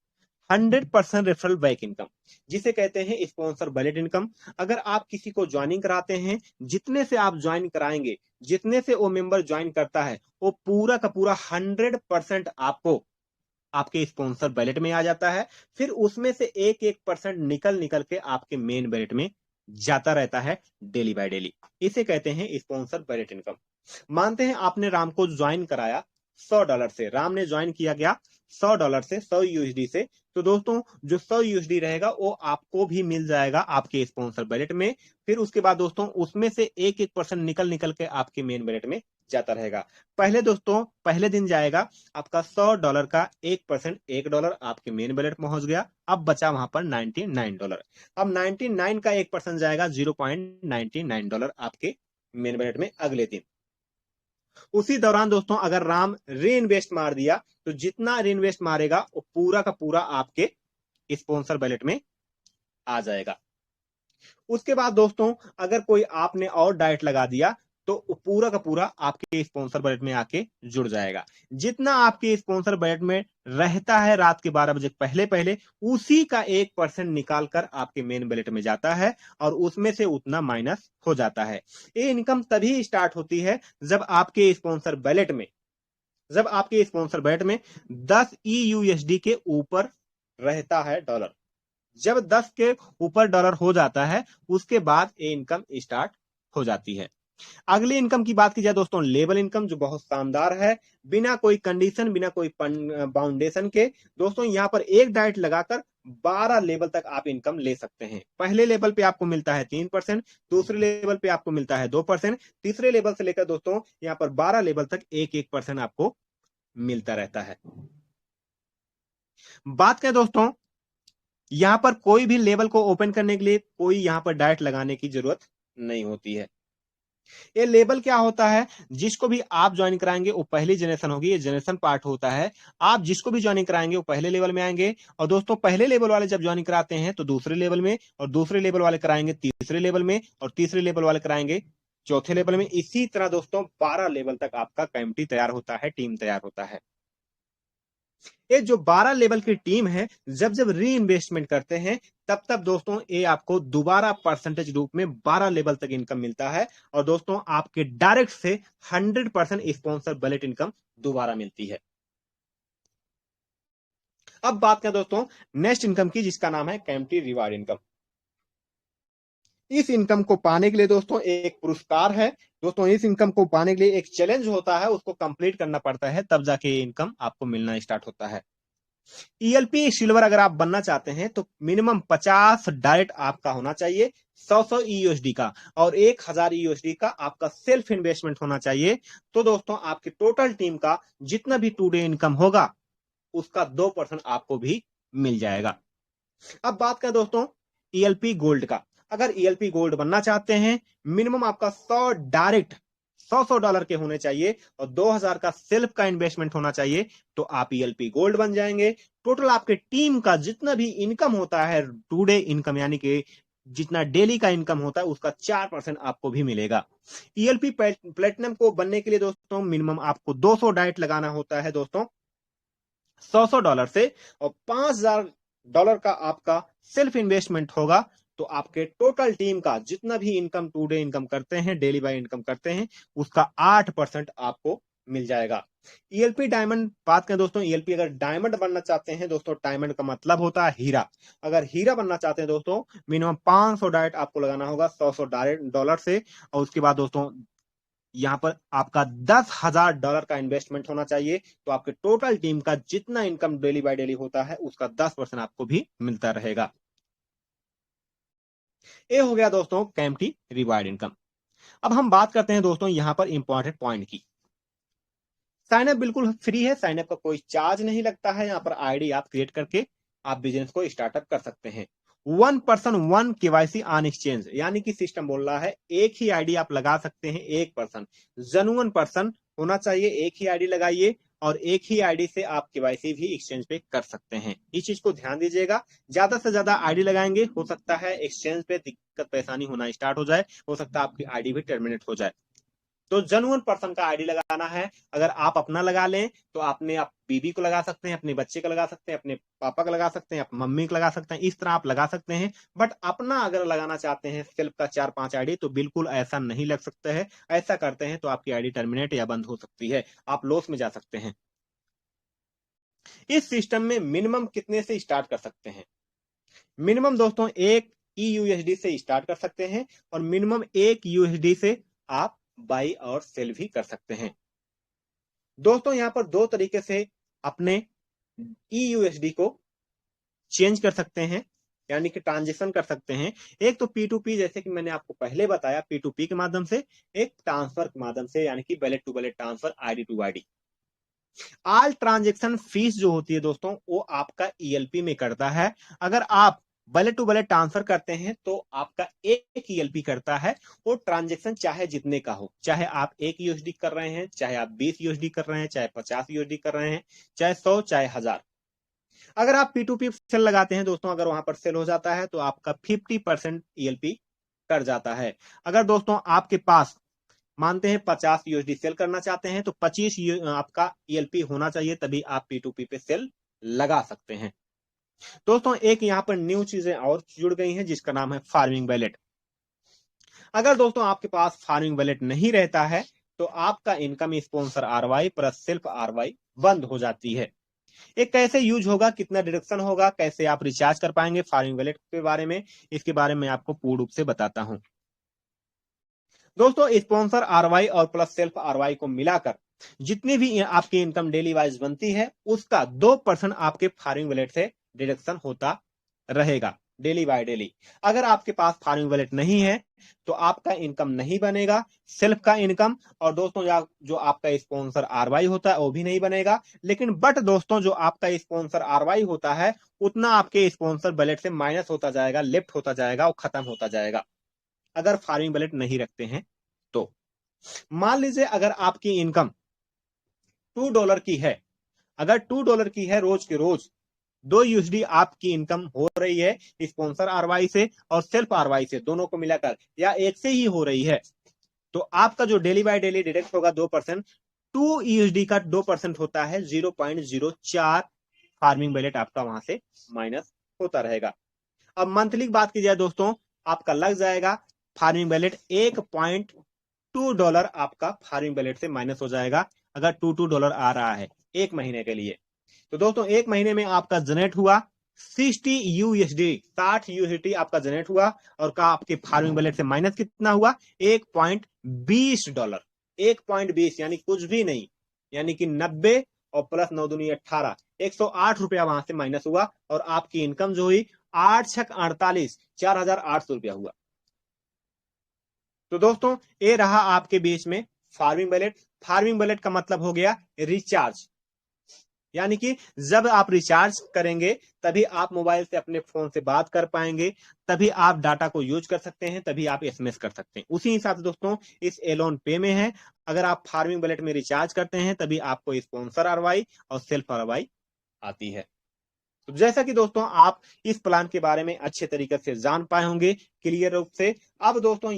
100% रेफरल बैक इनकम, जिसे कहते हैं स्पॉन्सर बैलेट इनकम। अगर आप किसी को ज्वाइनिंग कराते हैं, जितने से आप ज्वाइन कराएंगे, जितने से वो मेंबर ज्वाइन करता है, वो पूरा का पूरा 100% आपको आपके स्पॉन्सर बैलेट में आ जाता है। फिर उसमें से 1% निकल निकल के आपके मेन बैलेट में जाता रहता है डेली बाय डेली। इसे कहते हैं स्पॉन्सर बैलेट इनकम। मानते हैं आपने राम को ज्वाइन कराया $100 से, राम ने ज्वाइन किया गया $100 से, 100 यूएसडी से। तो दोस्तों जो 100 यूएसडी रहेगा वो आपको भी मिल जाएगा आपके स्पॉन्सर बैलेट में। फिर उसके बाद दोस्तों उसमें से 1% निकल निकल के आपके मेन बैलेट में जाता रहेगा। पहले दोस्तों पहले दिन जाएगा आपका $100 का 1%, $1 आपके मेन बैलेट पहुंच गया। अब बचा वहां पर $99। अब 99 का 1% जाएगा $0.99 आपके मेन बैलेट में अगले दिन। उसी दौरान दोस्तों अगर राम री इन्वेस्ट मार दिया तो जितना री इन्वेस्ट मारेगा वो पूरा का पूरा आपके स्पॉन्सर बैलेट में आ जाएगा। उसके बाद दोस्तों अगर कोई आपने और डाइट लगा दिया तो पूरा का पूरा आपके स्पॉन्सर बैलेट में आके जुड़ जाएगा। जितना आपके स्पॉन्सर बैलेट में रहता है रात के 12 बजे पहले पहले, उसी का 1% निकाल कर आपके मेन बैलेट में जाता है और उसमें से उतना माइनस हो जाता है। ये इनकम तभी स्टार्ट होती है जब आपके स्पॉन्सर बैलेट में 10 ईयूएसडी के ऊपर रहता है डॉलर। जब 10 के ऊपर डॉलर हो जाता है उसके बाद ये इनकम स्टार्ट हो जाती है। अगली इनकम की बात की जाए दोस्तों लेवल इनकम, जो बहुत शानदार है, बिना कोई कंडीशन, बिना कोई बाउंडेशन के। दोस्तों यहां पर एक डाइट लगाकर 12 लेवल तक आप इनकम ले सकते हैं। पहले लेवल पे आपको मिलता है 3%, दूसरे लेवल पे आपको मिलता है 2%, तीसरे लेवल से लेकर दोस्तों यहां पर 12 लेवल तक 1% आपको मिलता रहता है। बात करें दोस्तों यहां पर कोई भी लेवल को ओपन करने के लिए कोई यहां पर डाइट लगाने की जरूरत नहीं होती है। ये लेवल क्या होता है? जिसको भी आप ज्वाइन कराएंगे वो पहली जनरेशन होगी, ये जनरेशन पार्ट होता है। आप जिसको भी ज्वाइनिंग कराएंगे वो पहले लेवल में आएंगे, और दोस्तों पहले लेवल वाले जब ज्वाइनिंग कराते हैं तो दूसरे लेवल में, और दूसरे लेवल वाले कराएंगे तीसरे लेवल में, और तीसरे लेवल वाले कराएंगे चौथे लेवल में। इसी तरह दोस्तों 12 लेवल तक आपका कम्युनिटी तैयार होता है, टीम तैयार होता है। ये जो 12 लेवल की टीम है जब जब री इन्वेस्टमेंट करते हैं तब तब दोस्तों ये आपको दोबारा परसेंटेज रूप में 12 लेवल तक इनकम मिलता है, और दोस्तों आपके डायरेक्ट से 100% स्पॉन्सर बैलेट इनकम दोबारा मिलती है। अब बात करें दोस्तों नेक्स्ट इनकम की, जिसका नाम है कम्युनिटी रिवार्ड इनकम। इस इनकम को पाने के लिए दोस्तों एक पुरस्कार है। दोस्तों इस इनकम को पाने के लिए एक चैलेंज होता है, उसको कंप्लीट करना पड़ता है, तब जाके ये इनकम आपको मिलना स्टार्ट होता है। ईएलपी सिल्वर अगर आप बनना चाहते हैं तो मिनिमम 50 डायरेक्ट आपका होना चाहिए, 100 ईयूएसडी का, और 1000 ईयूएसडी का आपका सेल्फ इन्वेस्टमेंट होना चाहिए। तो दोस्तों आपकी टोटल टीम का जितना भी 2 डे इनकम होगा उसका 2% आपको भी मिल जाएगा। अब बात करें दोस्तों ईएलपी गोल्ड का। अगर ईएलपी गोल्ड बनना चाहते हैं मिनिमम आपका 100 डायरेक्ट $100 के होने चाहिए और 2000 का सेल्फ का इन्वेस्टमेंट होना चाहिए, तो आप ईएलपी गोल्ड बन जाएंगे। टोटल आपके टीम का जितना भी इनकम होता है 2 डे इनकम, यानी कि जितना डेली का इनकम होता है उसका 4% आपको भी मिलेगा। ईएलपी प्लेटिनम को बनने के लिए दोस्तों मिनिमम आपको 200 डाइट लगाना होता है दोस्तों $100 से, और $5000 का आपका सेल्फ इन्वेस्टमेंट होगा तो आपके टोटल टीम का जितना भी इनकम टू डे इनकम करते हैं, डेली बाय इनकम करते हैं, उसका 8% आपको मिल जाएगा। ईएलपी डायमंड बात करें दोस्तों, ईएलपी अगर डायमंड बनना चाहते हैं दोस्तों, डायमंड का मतलब होता है हीरा। अगर हीरा बनना चाहते हैं दोस्तों, मिनिमम 500 डायरेक्ट आपको लगाना होगा, 100 डायरेक्ट डॉलर से। और उसके बाद दोस्तों यहां पर आपका $10,000 का इन्वेस्टमेंट होना चाहिए। तो आपके टोटल टीम का जितना इनकम डेली बाय डेली होता है उसका 10% आपको भी मिलता रहेगा। ये हो गया दोस्तों कैंपटी रिवार्ड इनकम। अब हम बात करते हैं दोस्तों यहां पर इंपॉर्टेंट पॉइंट की। साइनअप बिल्कुल फ्री है, साइनअप का कोई चार्ज नहीं लगता है। यहाँ पर आईडी आप क्रिएट करके आप बिजनेस को स्टार्टअप कर सकते हैं। 1 पर्सन 1 केवाईसी ऑन एक्सचेंज, यानी कि सिस्टम बोल रहा है एक ही आईडी आप लगा सकते हैं, एक पर्सन, जेन्युइन पर्सन होना चाहिए, एक ही आईडी लगाइए और एक ही आईडी से आप केवाईसी भी एक्सचेंज पे कर सकते हैं। इस चीज को ध्यान दीजिएगा, ज्यादा से ज्यादा आईडी लगाएंगे हो सकता है एक्सचेंज पे दिक्कत परेशानी होना स्टार्ट हो जाए, हो सकता है आपकी आईडी भी टर्मिनेट हो जाए। तो जेन्युइन पर्सन का आईडी लगाना है। अगर आप अपना लगा लें तो आपने आप बीबी को लगा सकते हैं, अपने बच्चे का लगा सकते हैं, अपने पापा का लगा सकते हैं, अपनी मम्मी का लगा सकते हैं, इस तरह आप लगा सकते हैं। बट अपना अगर लगाना चाहते हैं सेल्फ का 4-5 आईडी, तो बिल्कुल ऐसा नहीं लग सकता है। ऐसा करते हैं तो आपकी आईडी टर्मिनेट या बंद हो सकती है, आप लॉस में जा सकते हैं। इस सिस्टम में मिनिमम कितने से स्टार्ट कर सकते हैं? मिनिमम दोस्तों 1 ईयूएसडी से स्टार्ट कर सकते हैं और मिनिमम 1 यूएसडी से आप बाई और सेल भी कर सकते हैं। दोस्तों यहां पर दो तरीके से अपने ईयूएसडी को चेंज कर सकते हैं, यानी कि ट्रांजेक्शन कर सकते हैं। एक तो P2P, जैसे कि मैंने आपको पहले बताया, P2P के माध्यम से, एक ट्रांसफर के माध्यम से, यानी कि wallet to wallet transfer, ID to ID. All transaction fees जो होती है दोस्तों वो आपका ईएलपी में करता है। अगर आप वैलेट टू वैलेट ट्रांसफर करते हैं तो आपका एक ईएलपी करता है। वो ट्रांजेक्शन चाहे जितने का हो, चाहे आप 1 यूएसडी कर रहे हैं, चाहे आप 20 यूएसडी कर रहे हैं, चाहे 50 यूएसडी कर रहे हैं, चाहे 100, चाहे 1000। अगर आप P2P सेल लगाते हैं दोस्तों, अगर वहां पर सेल हो जाता है तो आपका 50% ईएलपी कर जाता है। अगर दोस्तों आपके पास मानते हैं 50 यूएसडी सेल करना चाहते हैं तो 25 आपका ईएलपी होना चाहिए, तभी आप P2P पे सेल लगा सकते हैं। दोस्तों एक यहां पर न्यू चीजें और जुड़ गई हैं जिसका नाम है फार्मिंग वैलेट। अगर दोस्तों आपके पास फार्मिंग वैलेट नहीं रहता है तो आपका इनकम स्पॉन्सर आरवाई प्लस सेल्फ आरवाई बंद हो जाती है। एक कैसे यूज होगा, कितना डिडक्शन होगा, कैसे आप रिचार्ज कर पाएंगे फार्मिंग वैलेट के बारे में, इसके बारे में आपको पूर्ण रूप से बताता हूं। दोस्तों स्पॉन्सर आरवाई और प्लस सेल्फ आरवाई को मिलाकर जितनी भी आपकी इनकम डेली वाइज बनती है उसका 2% आपके फार्मिंग वैलेट से डिडक्शन होता रहेगा डेली बाय डेली। अगर आपके पास फार्मिंग वैलेट नहीं है तो आपका इनकम नहीं बनेगा, सेल्फ का इनकम, और दोस्तों जो आपका स्पॉन्सर आरवाई होता है वो भी नहीं बनेगा। लेकिन बट दोस्तों जो आपका स्पॉन्सर आरवाई होता है उतना आपके स्पॉन्सर वैलेट से माइनस होता जाएगा, लेफ्ट होता जाएगा और खत्म होता जाएगा अगर फार्मिंग वैलेट नहीं रखते हैं तो। मान लीजिए अगर आपकी इनकम $2 की है, अगर $2 की है रोज के रोज, 2 यूएसडी आपकी इनकम हो रही है स्पॉन्सर आरवाई से और सेल्फ आरवाई से, दोनों को मिलाकर, या एक से ही हो रही है, तो आपका जो डेली बाय डेली डिडक्ट होगा 2%, 2 यूएसडी का 2% होता है 0.04 फार्मिंग वैलेट आपका वहां से माइनस होता रहेगा। अब मंथली की बात की जाए दोस्तों, आपका लग जाएगा फार्मिंग वैलेट $1.2 आपका फार्मिंग वैलेट से माइनस हो जाएगा अगर $2 आ रहा है एक महीने के लिए। तो दोस्तों एक महीने में आपका जनरेट हुआ 60 यूएसडी, 60 यूएसडी आपका जनरेट हुआ, और का आपके फार्मिंग वैलेट से माइनस कितना हुआ $1.20, 1.20 यानी कुछ भी नहीं, यानी कि 90 और प्लस 9 दूनी 18, 108 रुपया वहां से माइनस हुआ और आपकी इनकम जो हुई 8×6 = 48, 4,800 रुपया हुआ। तो दोस्तों ये रहा आपके बीच में फार्मिंग वैलेट। फार्मिंग वैलेट का मतलब हो गया रिचार्ज, यानी कि जब आप रिचार्ज करेंगे तभी आप मोबाइल से अपने फोन से बात कर पाएंगे, तभी आप डाटा को यूज कर सकते हैं, तभी आप एसएमएस कर सकते हैं। उसी हिसाब से दोस्तों इस एलोन पे में है, अगर आप फार्मिंग वैलेट में रिचार्ज करते हैं तभी आपको स्पॉन्सर आरवाई और सेल्फ आरवाई आती है। तो जैसा कि दोस्तों आप इस प्लान के बारे में अच्छे तरीके से जान पाए होंगे क्लियर रूप से। अब दोस्तों